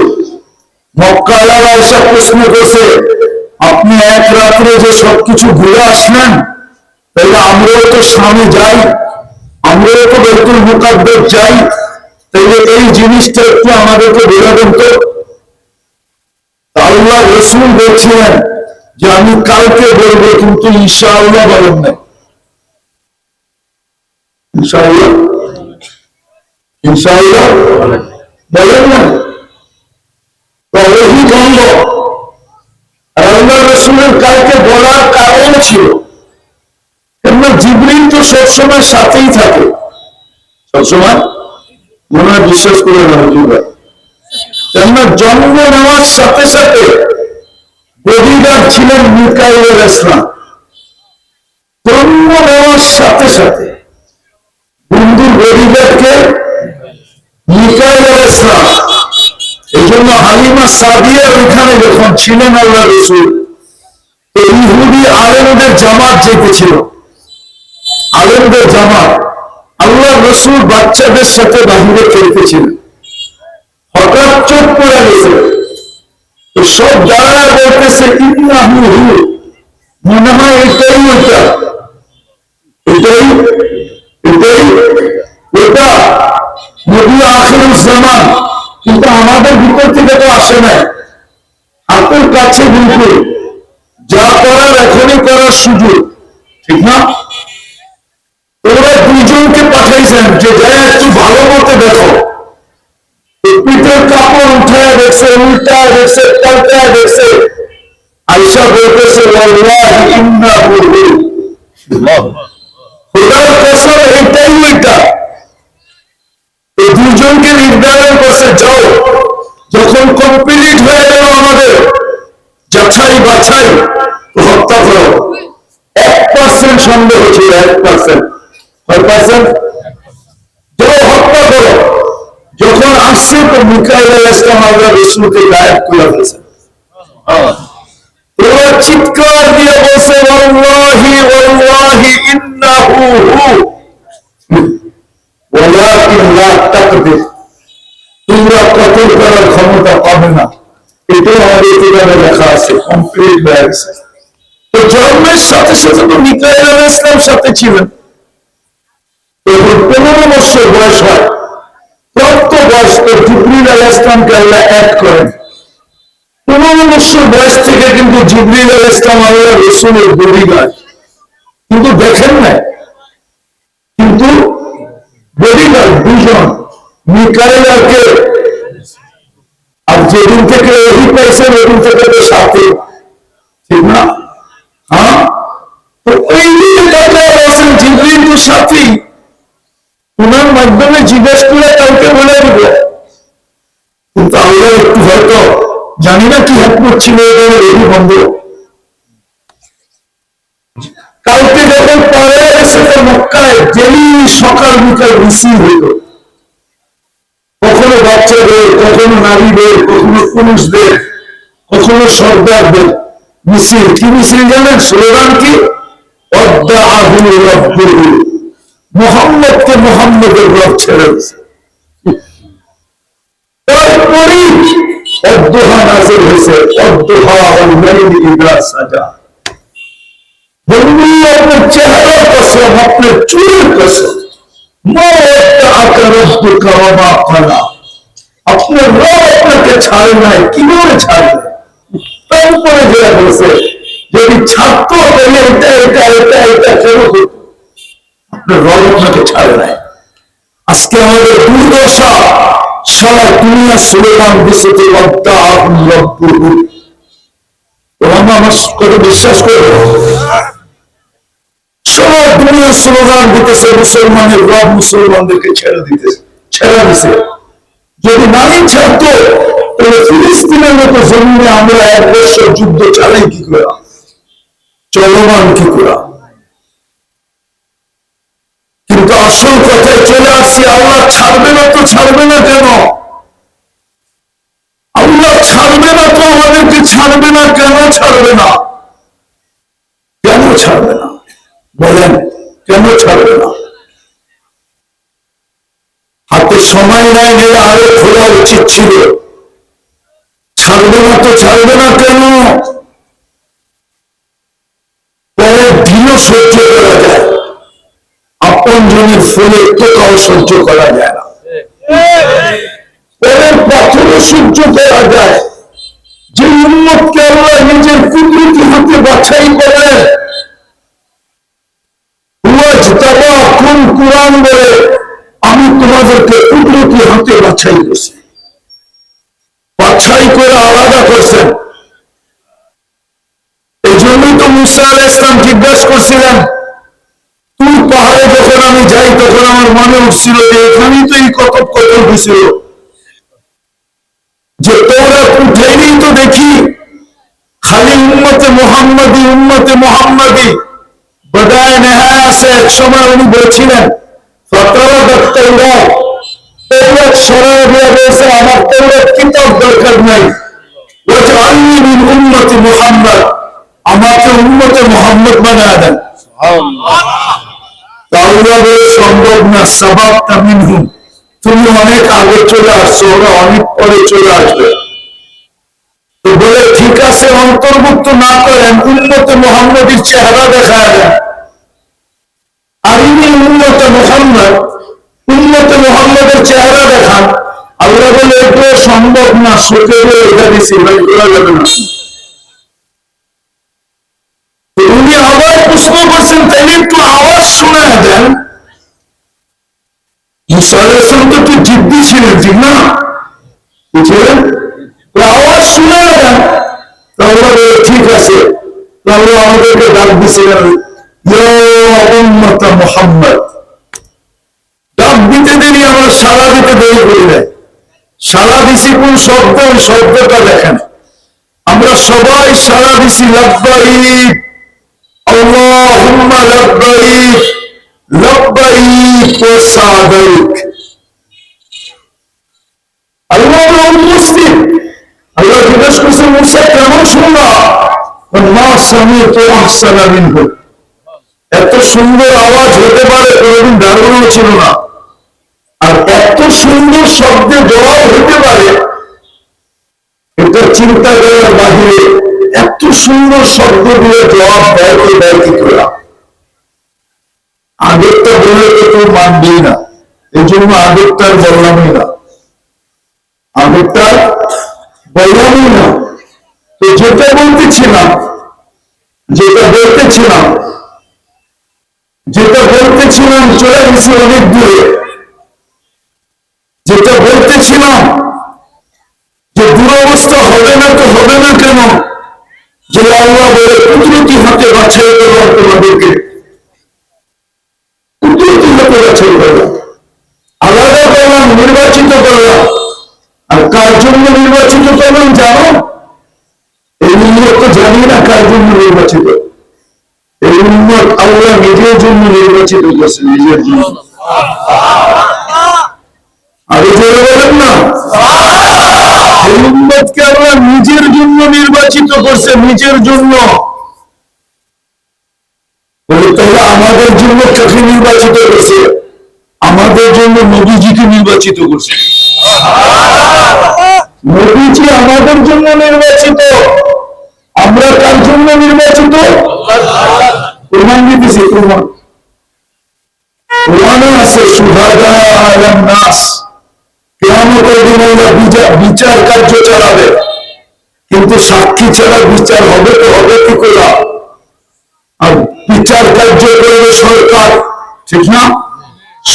মক্কাওয়ালারা এসব প্রশ্ন করছে, আপনি এক রাত্রে যে সবকিছু ঘুরে আসলেন, তাহলে আমরাও তো সামনে যাই, আমরাও তো বাইতুল মুকাদ্দাস যাই, তাহলে এই জিনিসটা একটু আমাদেরকে বলে দেন তো। আল্লাহ রাসূল বলছিলেন যে আমি কালকে বলবো, কিন্তু ইনশাআল্লাহ বলেন না। ইনশাআল্লাহ ইনশাআল্লাহ বলেন না, তো ওহি বন্ধ। আর আল্লাহ রাসূলের কালকে বলার কারণ ছিল, কেননা জিবরিল তো সবসময় সাথেই থাকে, সবসময়। মনে হয় বিশ্বাস করে না হুজুর, কেননা জন্ম নেওয়ার সাথে সাথে বডিগার্ড ছিলেন মিকাইল আলাইহিস সালাম। জন্ম নেওয়ার সাথে সাথে বন্ধুর বডিগার্ডকে মিকাইল আলাইহিস সালাম। এই জন্য হালিমা সাদিয়া ওইখানে যখন ছিলেন আল্লাহ রাসূল, তো ইহুদি আলেমদের জামাত যেতেছিল, আলেমদের জামাত, আল্লাহ রাসূল বাচ্চাদের সাথে বাহিরে খেলতেছিলেন, হঠাৎ চোখ পড়ে গেছে। তো সব দাঁড়ায় বলতেছে ইন্নাহু হু, মনে হয় এটাই ওটা, এটাই এটাই ওটা নবী আখিরুল জামান। কিন্তু আমাদের ভিতর থেকে তো আসে না, হাতের কাছে বিলকুল, যা করার এখনই করার সুযোগ, ঠিক না? ওরা দুইজনকে পাঠাইছেন যে যারা একটু ভালো মতো দেখো, পিঠের কাপড় উঠায় দেখছে, উল্টায় দেখছে, পাল্টায় দেখছে। আয়েশা বলতেছে ওয়াল্লাহি ইন্নাহু হু, খোদার কসম এটাই ওইটা। এই দুইজনকে নির্ধারণ করছে, যাও, যখন কমপ্লিট হয়ে গেল আমাদের যাচাই বাছাই, হত্যা করো। 1% সন্দেহ ছিল, 1%। কয় পার্সেন্ট? হত্যা করো। যখন আসছে তো মিকাইল আলাইহিস সালাম আল্লাহ রাসূলকে গায়েব করে ফেলেছে। ওরা চিৎকার দিয়ে বলছে ওয়াল্লাহি ওয়াল্লাহি ইন্নাহু হু ওয়ালাকিন লা তাকদির, তোমরা কতল করার ক্ষমতা পাবে না। এটাও আমাদের কিতাবে লেখা আছে, কমপ্লিট হয়ে গেছে। তো জন্মের সাথে সাথে তো মিকাইল আলাইহিস সালাম সাথে ছিলেন। তো 15 বছর বয়স হয়, প্রাপ্ত বয়স, তো জিবরিল আলাইহিস সালামকে আল্লাহ অ্যাড করেন। 15 বছর বয়স থেকে কিন্তু জিবরিল আলাইহিস সালাম আল্লাহ রাসূলের বডিগার্ড, কিন্তু দেখেন না, কিন্তু বডিগার্ড দুজন, মিকাইল আর কে? আর যেদিন থেকে ওহী পাইছেন ওদিন থেকে তো সাথে, ঠিক না? হ্যাঁ, মাধ্যমে জিজ্ঞেস করে কাউকে বলে দিব, কিন্তু আল্লাহ একটু হয়তো জানি না কি হাত করছিল এই বন্ধ। কালকে যখন পরে এসে মক্কায় ডেলি সকাল বিকাল মিছিল হইল, কখনো বাচ্চাদের, কখনো নারীদের, কখনো পুরুষদের, কখনো সর্দারদের মিছিল। কি মিছিল জানেন? স্লোগান কি? মোহাম্মদকে মোহাম্মদের রব ছেড়ে দিয়েছে। তারপরেই অদ্দোহা নাযিল হয়েছে, অদ্দোহা ওয়াল লাইলি ইযা সাজা। বন্ধু, আপনার চেহারার কসম, আপনার চুলের কসম, আপনার রব আপনাকে ছাড়ে নাই, কিভাবে ছাড়বে? তারপরে যেটা বলছে, যদি ছাড়তো তাহলে এটা এটা এটা এটা কেন হতো? আপনার রব আপনাকে ছাড়ে নাই। আজকে আমাদের দুর্দশা, সারা দুনিয়া স্লোগান দিচ্ছে যে আমার কথা বিশ্বাস করবে? সারা দুনিয়া স্লোগান দিতেছে মুসলমানের রব মুসলমানদেরকে ছেড়ে দিতেছে, ছেড়ে দিছে। যদি নাই ছাড়তো তাহলে ফিলিস্তিনের মতো জমিনে আমরা 1 বছর যুদ্ধ চালাই কি করে, চলমান কি করে? কিন্তু আসল কথায় চলে আসছি, আল্লাহ ছাড়বে না তো ছাড়বে না কেন? আল্লাহ ছাড়বে না তো আমাদেরকে ছাড়বে না কেন? ছাড়বে না কেন? ছাড়বে না বলেন, কেন ছাড়বে না? হাতে সময় নাই, মেয়েরা আরো খোলা উচিত ছিল। ছাড়বে না তো ছাড়বে না কেন? পরের দিনও সহ্য করা যায়, আপন জনের ফুলের টোকাও সহ্য করা যায় না, পরের পাথরও সহ্য করা যায়। যে উম্মতকে আল্লাহ নিজের কুদরতি হাতে বাছাই করেন, কোন কুরআন বলে আমি তোমাদেরকে কুদরতি হাতে বাছাই করছি, বাছাই করে আলাদা করছেন। এই জন্যই তো মুসা আলাইহিস সালাম জিজ্ঞাসা করছিলেন, তুই পাহাড়ে যখন আমি যাই তখন আমার মনে উঠছিল যে এখানেই তো এই কতব কতব হয়েছিল, যে তোরা উঠেই তো দেখি খালি উম্মতে মুহাম্মাদি উম্মতে মুহাম্মাদি বদায় নেহায় আছে। এক সময় উনি বলছিলেন আমার তৌরাত কিতাব দরকার নাই, উম্মতে মুহাম্মদ, আমাকে উম্মতে মুহাম্মদ বানায় দেন। সম্ভব না, সাবাবতা মিনহুম, তুমি অনেক আগে চলে আসছো, ওরা অনেক পরে চলে আসবে। তো বলে ঠিক আছে, অন্তর্ভুক্ত না করেন, উম্মতে মুহাম্মদের চেহারা দেখা দেন। আর ইনি উম্মতে মুহাম্মদ, উম্মতে মুহাম্মদের চেহারা দেখান। আল্লাহ বলে এগুলো সম্ভব না, শোকে এটা দিছি ভাই, করা যাবে না। উনি আবার প্রশ্ন করছেন, তাইলে একটু আওয়াজ শোনা দেন। মুসা আলাইহিস সালাম তো একটু জিদ্দি ছিলেন, ঠিক না? বুঝলেন? আওয়াজ শোনা দেন। তাহলে ঠিক আছে, তাহলে আমাদেরকে ডাক দিছিলেন মুহাম্মদ। ডাক দিতে দেরি, আমরা সারা দিতে দেরি করি নাই। সারা দিছি কোন শব্দ, ওই শব্দটা দেখেন। আমরা সবাই সারা দিছি লাব্বাইক আল্লাহুম্মা লাব্বাইক লাব্বাইক ওয়া সাদাইক। আল্লাহ উপস্থিত। আল্লাহ জিজ্ঞেস করছে, মুসা কেমন শুনলা? মা সামি'তু আহসানা মিনহু। এত সুন্দর আওয়াজ হতে পারে কোনদিন ধারণাও ছিল না। আর এত সুন্দর শব্দে জবাব হতে পারে, এটা চিন্তা করার বাহিরে। এত সুন্দর শব্দ দিয়ে জবাব দেয় কি করে? আগেরটা বলে তো কেউ মানবেই না, এই জন্য আগেরটার বললামই না, আগেরটা বললামই না। তো যেটা বলতেছিলাম চলে গেছি অনেক দূরে। যেটা বলতেছিলাম যে দুরবস্থা হবে না তো হবে না কেন? যে আল্লাহ বলে কুদরতি হাতে বাছাই করলাম তোমাদেরকে, কুদরতি হাতে বাছাই করলাম। নির্বাচিত করলাম। আর কার জন্য নির্বাচিত করলাম জানো? এই উম্মত তো জানি না কার জন্য নির্বাচিত। এই উম্মত আল্লাহ নিজের জন্য নির্বাচিত করছে, নিজের জন্য। আরে জোরে বলেন না, এই উম্মতকে আল্লাহ নিজের জন্য নির্বাচিত করছে, নিজের জন্য। তাহলে আমাদের জন্য কাকে নির্বাচিত করছে? আমাদের জন্য নবীজিকে নির্বাচিত করছে। নবীজি আমাদের জন্য নির্বাচিত, আমরা কার জন্য নির্বাচিত? প্রমাণ দিতেছি, প্রমাণ প্রমাণে আছে। সুহাদা আলান নাস, কিয়ামতের দিন ওরা বিচার কার্য চালাবে, কিন্তু সাক্ষী ছাড়া বিচার হবে তো হবে কি করে? আর বিচার কার্য করবে সরকার, ঠিক না?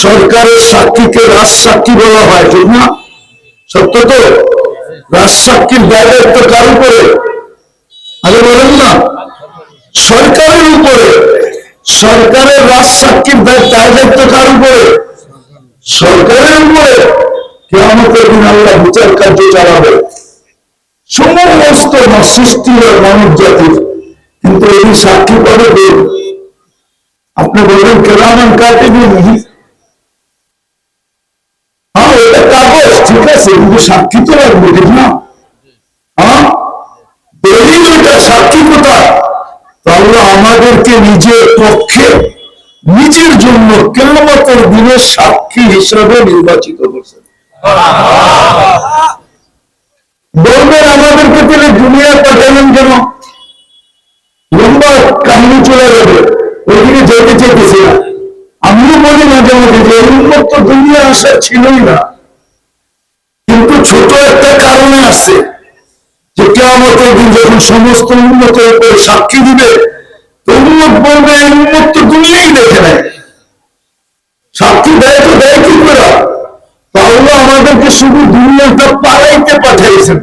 সরকারের সাক্ষীকে রাজ সাক্ষী বলা হয়, ঠিক না? সত্য তো? রাজ সাক্ষীর দায়িত্ব কার উপরে? আরে বলেন না, সরকারের উপরে। সরকারের রাজ সাক্ষীর দায়িত্ব কার উপরে? সরকারের উপরে। কিয়ামতের দিন আল্লাহ বিচার কার্য চালাবে সমস্ত সৃষ্টি আর মানব জাতির, কিন্তু এই সাক্ষী পাবে কে? আপনি বলবেন কেরামান কাতিবিন, হ্যাঁ এটা কাগজ, ঠিক আছে, কিন্তু সাক্ষী তো লাগবে, ঠিক না? হ্যাঁ, দলিল এটা, সাক্ষী কোথায়? তাহলে আমাদেরকে নিজের পক্ষে, নিজের জন্য কিয়ামতের দিনে সাক্ষী হিসাবে নির্বাচিত করছেন। বলবেন আমাদেরকে তিনি দুনিয়া পাঠালেন কেন? লম্বা কাহিনী চলে যাবে, ওইদিকে যেতে চেয়েছি না। আমিও বলি মাঝে মাঝে যে উন্মত তো দুনিয়া আসা ছিলই না, কিন্তু ছোট একটা কারণে আসছে, যে কিয়ামতের দিন যখন সমস্ত উন্মতের উপরে সাক্ষী দিবে, তো উন্মত বলবে এই উন্মত তো দুনিয়াই দেখে নেয়, সাক্ষী দেয় তো দেয় কি করে? তাহলে আমাদেরকে শুধু দুনিয়াটা পালাইতে পাঠাইছেন।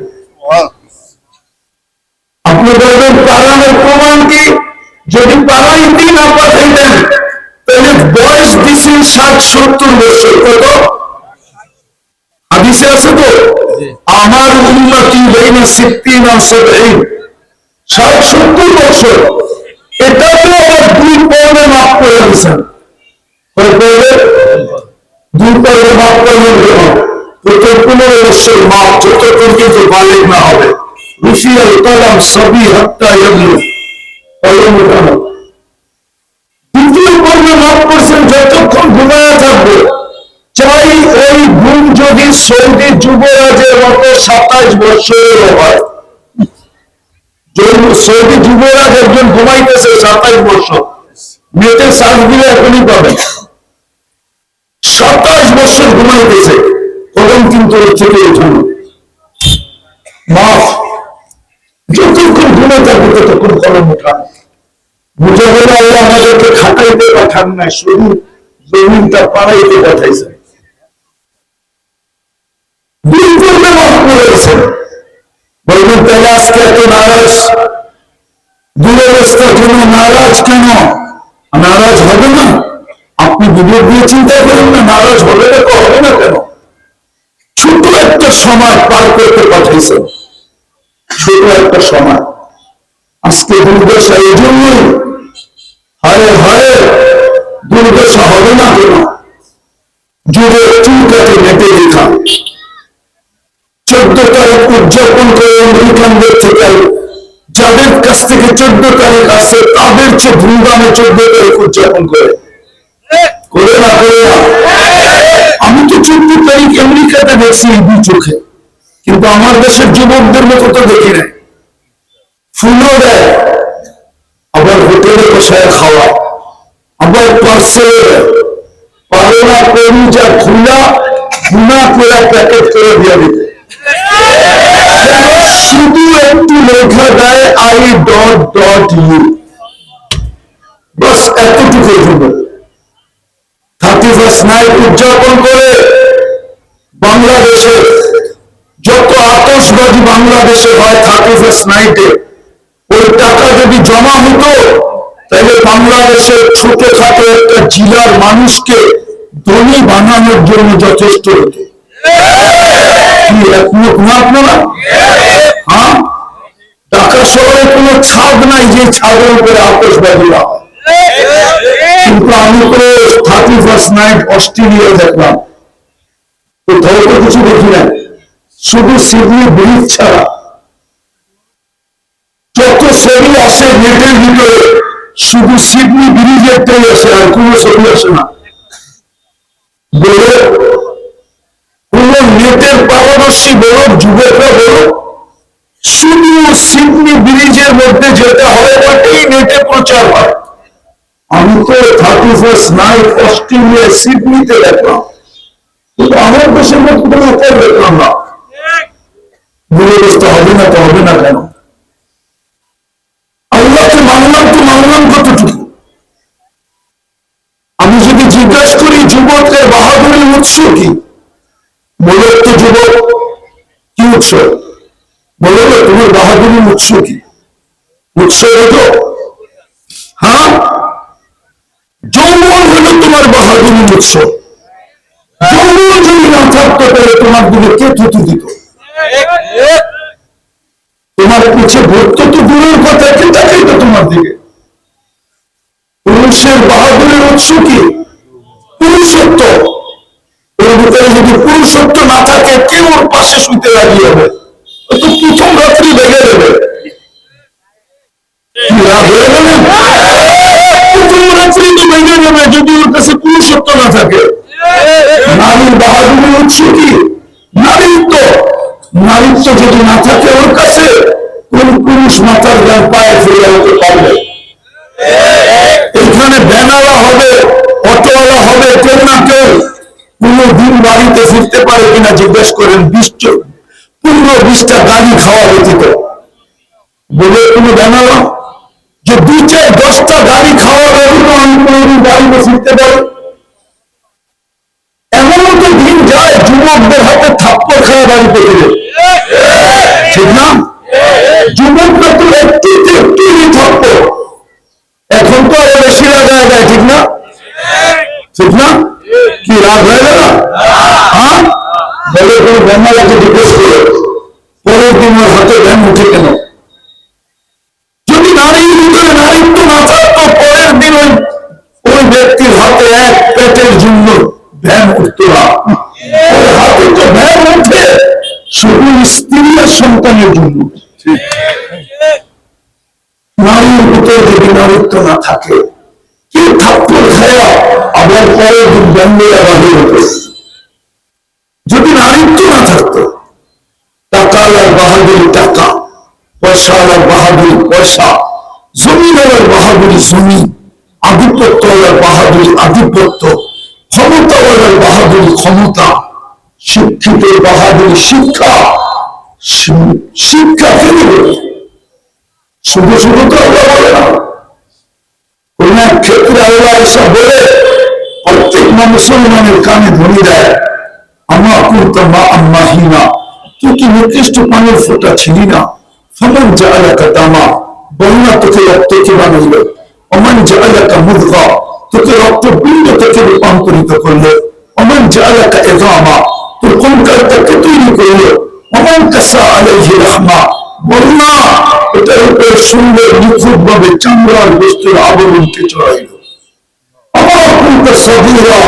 আপনি বলবেন পালানোর প্রমাণ কি? যদি পালাইতে না পাঠাইতেন তাহলে বয়স দিচ্ছেন 60-70 বছর। কত হাদিসে আছে তো, আমার উম্মতি বাইনা 60-70 বছর। এটা তো আবার 2 পর্বে মাফ করে দিয়েছেন। দুই পর্বে মাফ করবেন কেন? প্রথম 15 বছর মাফ, যতক্ষণ কিন্তু বালিগ না হবে। রুফিয়াল কলম সবই হত্যা ইয়াবলু, কলম উঠানো। দ্বিতীয় পর্বে মাফ করছেন যতক্ষণ ঘুমায়া থাকবে। চাই ওই ঘুম যদি সৌদি যুবরাজের মতো 27 বছরের হয়। সৌদি যুবরাজ একজন ঘুমাইতেছে 27 বছর, মেয়েতে শ্বাস দিলে এখনই পাবে। 27 বছর ঘুমাইতেছে, কলম কিন্তু ওর থেকে উঠানো মাফ। যতক্ষণ ঘুমে থাকবে ততক্ষণ কলম উঠানো। বুঝা গেল আল্লাহ আমাদেরকে খাটাইতে পাঠান না, শুধু জমিনটা পাড়াইতে পাঠাইছে। দুই পর্বে মাফ করেছে। বলবেন তাহলে আজকে এত নারাজ, দুরবস্থার জন্য নারাজ কেন? নারাজ হবে না? আপনি বিবেক দিয়ে চিন্তা করেন না, নারাজ হবে না তো হবে না কেন? ছোট একটা সময় পার করতে পাঠাইছে, ছোট একটা সময়। আজকে দুর্দশা এই জন্যই, হায় হায় দুর্দশা হবে না কেন? যুগের চুলকাতে মেটে লেখা 14 তারিখ উদযাপন করে আমেরিকানদের থেকে, যাদের কাছ থেকে 14 তারিখ আছে তাদের চেয়ে ধুমধামে 14 তারিখ উদযাপন করে না করে না? আমি তো 14 তারিখ আমেরিকাতে দেখছি এই 2 চোখে, কিন্তু আমার দেশের যুবকদের মতো তো দেখি নাই। ফুলও দেয়, আবার হোটেলে বসায় খাওয়া, আবার পার্সেল পারে না করি যা খুলা খুনা করে প্যাকেট করে দিয়ে দিতে, শুধু একটু লেখা দেয় I.U, বাস এতটুকুর জন্য 31st নাইট উদযাপন করে। বাংলাদেশে যত আতশবাজি বাংলাদেশে হয় 31st নাইটে, ওই টাকা যদি জমা হতো তাহলে বাংলাদেশের ছোটখাটো একটা জেলার মানুষকে ধনী বানানোর জন্য যথেষ্ট হতো। কি একমত না আপনারা? হ্যাঁ, ঢাকা শহরে কোনো ছাদ নাই যে ছাদের উপরে আতশবাজি হয়। কিন্তু আমি তো 31st নাইট অস্ট্রেলিয়া দেখলাম, কোথাও তো কিছু দেখি না, শুধু সিডনি ব্রিজ ছাড়া যত ছবি আসে নেটের ভিতরে শুধু সিডনি ব্রিজের টাই আসে, আর কোনো ছবি আসে না। বলে কোন নেটের পারদর্শী বলো, যুবকরা বলো, শুধু সিডনি ব্রিজের মধ্যে যেটা হয় ওটাই নেটে প্রচার হয়। আমি তো 31st নাইট অস্ট্রেলিয়া সিডনিতে দেখলাম, কিন্তু আমার দেশের মধ্যে কোনো উপায় দেখলাম না। ব্যবস্থা হবে না তো হবে না কেন? আল্লাহকে মানলাম কতটুকু? আমি যদি জিজ্ঞাসা করি যুবকের বাহাদুরের উৎস কি, বলো তো যুবক কি উৎস? বলো তো তোমার বাহাদুরের উৎস কি? উৎস হলো, হ্যাঁ, যৌবন হলো তোমার বাহাদুরের উৎস। যৌবন যদি না থাকতো তাহলে তোমার দিকে কে থুতু দিত? তোমার পিছে ভর্ত তো দূরের কথা, কে তাকাইত তোমার দিকে? পুরুষের বাহাদুরের উৎস কি? পুরুষত্ব। ওর ভিতরে যদি পুরুষত্ব না থাকে কেউ ওর পাশে শুইতে রাজি হবে? ও তো প্রথম রাত্রি ভেঙে দেবে। কি রাগ হয়ে গেলেন? প্রথম রাত্রি তো ভেঙে দেবে যদি ওর কাছে পুরুষত্ব না থাকে। নারীর বাহাদুরের উৎস কি? নারীত্ব। নারীত্ব যদি না থাকে ওর কাছে, কোন পুরুষ মাথার গান পায়ে ফেলে হতে পারবে? এখানে ভ্যানওয়ালা হবে, অটোওয়ালা হবে, কেউ না কেউ কোনদিন বাড়িতে ফিরতে পারে কিনা জিজ্ঞেস করেন। 15-20টা গাড়ি খাওয়া ব্যতীত বলে কোনো ভ্যানওয়ালা যে 2-4-10টা গাড়ি খাওয়া ব্যতীত আমি কোনদিন বাড়িতে ফিরতে পারি? এমনও তো দিন যায় যুবকদের হাতে থাপ্পড় খাওয়া বাড়িতে ফিরে, ঠিক না? যুবকরা তো একটু থাপ্পড়, এখন তো আরো বেশি লাগায় দেয়, ঠিক না? ঠিক না? কি রাগ হয়ে গেল? হ্যাঁ, বলে কোনো ব্যাঙ্গালাকে জিজ্ঞেস করে পরের দিন ওর হাতে ব্যান উঠে কেন? যদি নারীর ভিতরে নারীত্ব না থাকতো পরের দিন ওই ব্যক্তির হাতে এক পেটের জন্য ভ্যান উঠতো না। ওর হাতে তো ভ্যান উঠে শুধু স্ত্রী আর সন্তানের জন্য। নারীর ভিতরে যদি নারীত্ব না থাকে কেউ থাপ্পড় খায়া আবার পরের দিন ব্যাঙ্গেরা বাহির হতো। যদি নারীত্ব না থাকতো, টাকাওয়ালার বাহাদুরি টাকা, পয়সাওয়ালার বাহাদুরি পয়সা, জমিওয়ালার বাহাদুরি জমি, আধিপত্যওয়ালার বাহাদুরি আধিপত্য, ক্ষমতাওয়ালার বাহাদুরি ক্ষমতা, শিক্ষিতের বাহাদুরি শিক্ষা। শিক্ষা কে দেবে? শুধু শুধু তো আল্লাহ বলে না, কোন এক ক্ষেত্রে আল্লাহ এসব বলে প্রত্যেক মুসলমানের কানে ধ্বনি দেয়, আমা কুনতা মা আম্মাহিনা, তুই কি নিকৃষ্ট পানির ফোঁটা ছিলি না? ফামান জাআলাকা দামা, বন্যা তোকে রক্ত কে বানাইল? ওমান জাআলাকা মুদগা, তোকে রক্তপিণ্ড থেকে রূপান্তরিত করলো। ওমান জাআলাকা ইযামা, তোর কঙ্কালটাকে তৈরি করলো। ওমান কাসা আলাইহি রাহমা, বন্যা এটার উপর সুন্দর নিখুঁত ভাবে চামড়ার বস্তুর আবরণকে চড়াইল। আমার কুনতা সগীরা,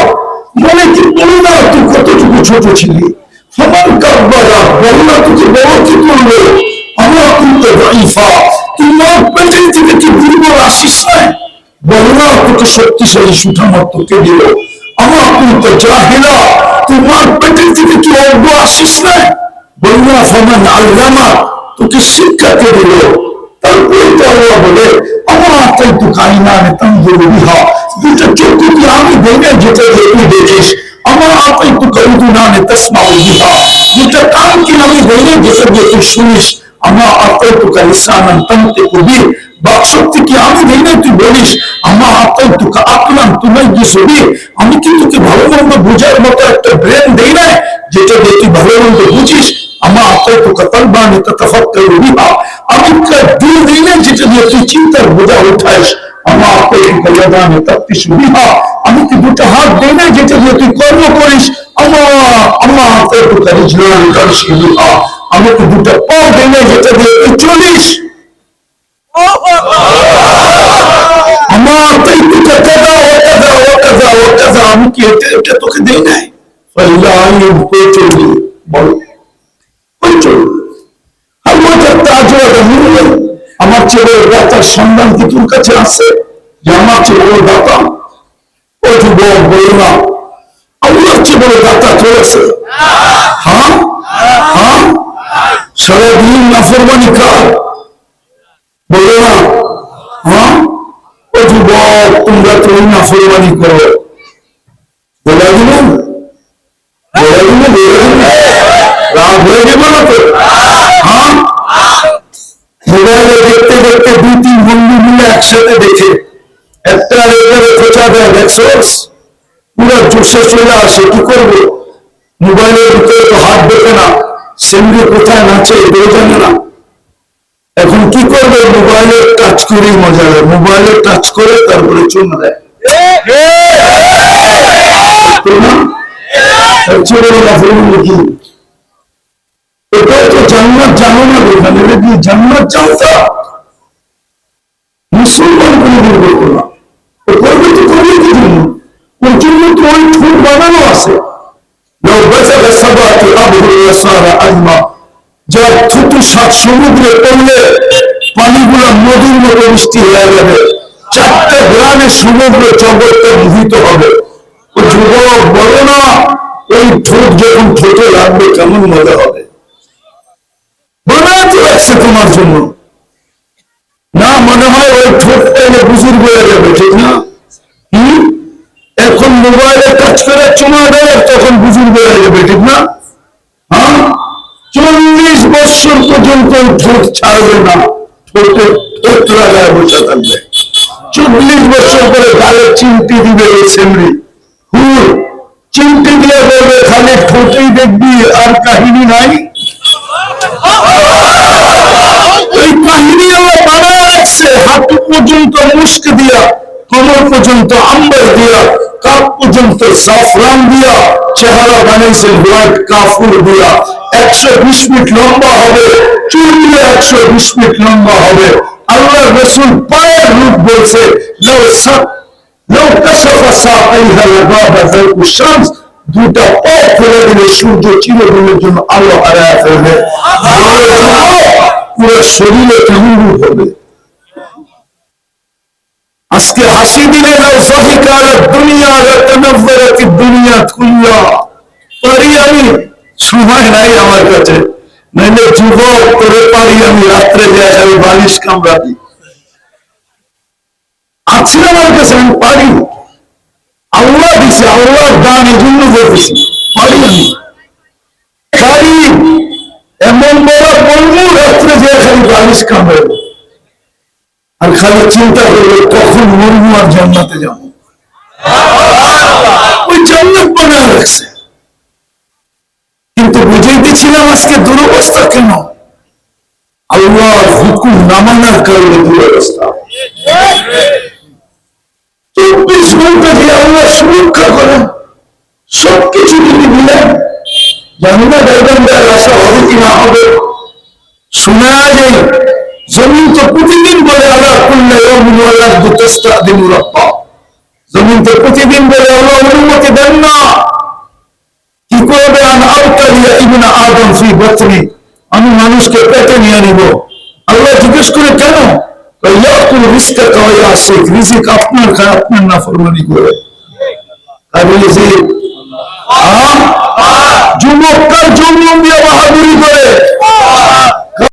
মনে কি পড়ে না তুই কতটুকু ছোট ছিলি? ফামান কাব্বারা, বন্যা তোকে বড় কি করলো? আমার কুনতা দাঈফা, তুই মার পেটের থেকে কি দুর্বল আসিস নাই? বন্যা তোকে শক্তিশালী সুঠামত্বকে দিল। আমার কুনতা জাহিলা, তুই মার পেটের থেকে কি অজ্ঞ আসিস নাই? বন্যা ফামান আল্লামা, তোকে শিক্ষাকে দিল। তারপরে তো আল্লাহ বলে আমার আত্মাই তো কাইনা তানজুরু বিহা, দুটো চক্ষু কি আমি দেখে যেটা তুই দেখিস। আমার আত্মাই তো কাউদুনা তাসমাউ বিহা, দুটো কান কি আমি দেখে যেটা তুই শুনিস। আমার আত্মাই তো লিসানান তানতিকু বিহি, বাকশক্তি কি আমি দেখে তুই বলিস। আমার আত্মাই তো আকলান তুমাইয়িজু বিহি, আমি কি তোকে ভালো মন্দ বোঝার মতো একটা ব্রেন দেই না যেটা দিয়ে তুই ভালো মন্দ বুঝিস। আমার আত্মাই তো কালবান তাতাফাক্কারু বিহা, আমি দিল দেই না যেটা দিয়ে তুই চিন্তার বোঝা উঠাইস। আমার আত্মাই তো কালবান তাফতিশু বিহা, আমি কি দুটো হাত দেই না যেটা দিয়ে তুই কর্ম করিস। আমাকে দুটা পথ এনে যেটা দিয়ে তুই চলিস, আমার তুই ওটা দাও ওটা দাও ওটা দাও ওটা দাও, আমি কি এটা তোকে দেই নাই? আমি কই চলবি বল, কই চলবি? আমার চেয়ে বড় দাতার সন্ধান কি তোর কাছে আছে? যে আমার চেয়ে বড় দাতা ও যুবক বলো না আল্লাহর চেয়ে বড় দাতা চলেছে? হ্যাঁ হ্যাঁ, সারাদিন নাফরমানি কার বলো না? হ্যাঁ, ও যুবক তোমরা তুমি নাফরমানি করো, বলে দিলেন বলে দিলেন রাগ হয়ে যাবে না তো? হ্যাঁ, মোবাইলে দেখতে দেখতে দুই তিন বন্ধু মিলে একসাথে দেখে একটা রেখারে খোঁচা দেয়, দেখছোস পুরো জোশে চলে আসে, কি করবে? মোবাইলের ভিতরে তো হাত দেখে না, সেমনি কোথায় নাচে এগুলো জানে না, এখন কি করবে? মোবাইলে টাচ করেই মজা দেয়, মোবাইলে টাচ করে তারপরে চুমা দেয়, এটাই তো জান্নাত জানো না, এখানে গিয়ে জান্নাত জানতা মুসলমান কোনদিন করবো না, ও করবে তো করবে কি জন্য? ওর জন্য তো ওই ঠোঁট বানানো আছে, যার থুতু 7 সমুদ্রে পড়লে পানিগুলো নদীর মতো মিষ্টি হয়ে যাবে, 4টে গ্রামে সমুদ্র জগৎটা মোহিত হবে। ও যুবক বলো না ওই ঠোঁট যখন ঠোঁটে লাগবে কেমন মজা হবে? বানায় তো রাখছে তোমার জন্য, না মনে হয় ওই ঠোঁটটা এনে বুঝুর বেড়ে যাবে, ঠিক না? এখন মোবাইলে টাচ করে চুমা দেয় তখন বুঝুর বেড়ে যাবে, ঠিক না? হ্যাঁ, 40 বছর পর্যন্ত ঠোঁট ছাড়বে না, ঠোঁটে ঠোঁট লাগায় বসে থাকবে, 40 বছর পরে গালে চিমটি দিবে, এই সেমরি হুর চিমটি দিয়ে বলবে খালি ঠোঁটেই দেখবি আর কাহিনী নাই। ওই কাহিনী আল্লাহ বানায় রাখছে, হাঁটু পর্যন্ত মুস্ক দিয়া, কোমর পর্যন্ত আম্বার দিয়া, কাপ পর্যন্ত জাফরান দিয়া চেহারা বানাইছে হোয়াইট কাফুর দিয়া, 120 ফিট লম্বা হবে, চুল দিয়ে 120 ফিট লম্বা হবে। আল্লাহ রাসূল পায়ের রূপ বলছে দুটা পা ফেলে দিলে সূর্য চিরদিনের জন্য আলো হারায় ফেলবে, পুরো শরীরে কেমন রূপ হবে? আজকে হাসি দিলে দুনিয়া খুললা পারি আমি, সময় নাই আমার কাছে, নাইলে যুবক করে পারি আমি রাত্রে যায় আমি বালিশ কামড়াতি, আছে আমার কাছে, আমি পারি, আল্লাহ দিছে, আল্লাহর দান, এই জন্য বলতেছি পারি, আমি পারি, এমন বড় বলবো রাত্রে যায় খালি বালিশ কামড়াবো, আর খালি চিন্তা করবো কখন মরবো আর জান্নাতে যাবো। ওই জান্নাত বানায় রাখছে, কিন্তু বুঝাইতেছিলাম আজকে দুরবস্থা কেন? আল্লাহর হুকুম না মানার কারণে দুরবস্থা। 24 ঘন্টা যে আল্লাহ সুরক্ষা করেন, সবকিছু যদি দিলেন, জানি না গাইবান্ধার আশা হবে কি না হবে, শোনা যায় জমিন তো প্রতিদিন বলে আল্লাহ করলে জমিন তো প্রতিদিন বলে আল্লাহ অনুমতি দেন না, কি করবে? আদম ফি বাতনি, আমি মানুষকে পেটে নিয়ে নিব। আল্লাহ জিজ্ঞেস করে কেন? রিজিক আপনার খায়, আপনার নাফরমানি করে। যুবকটার জন্ম দিয়ে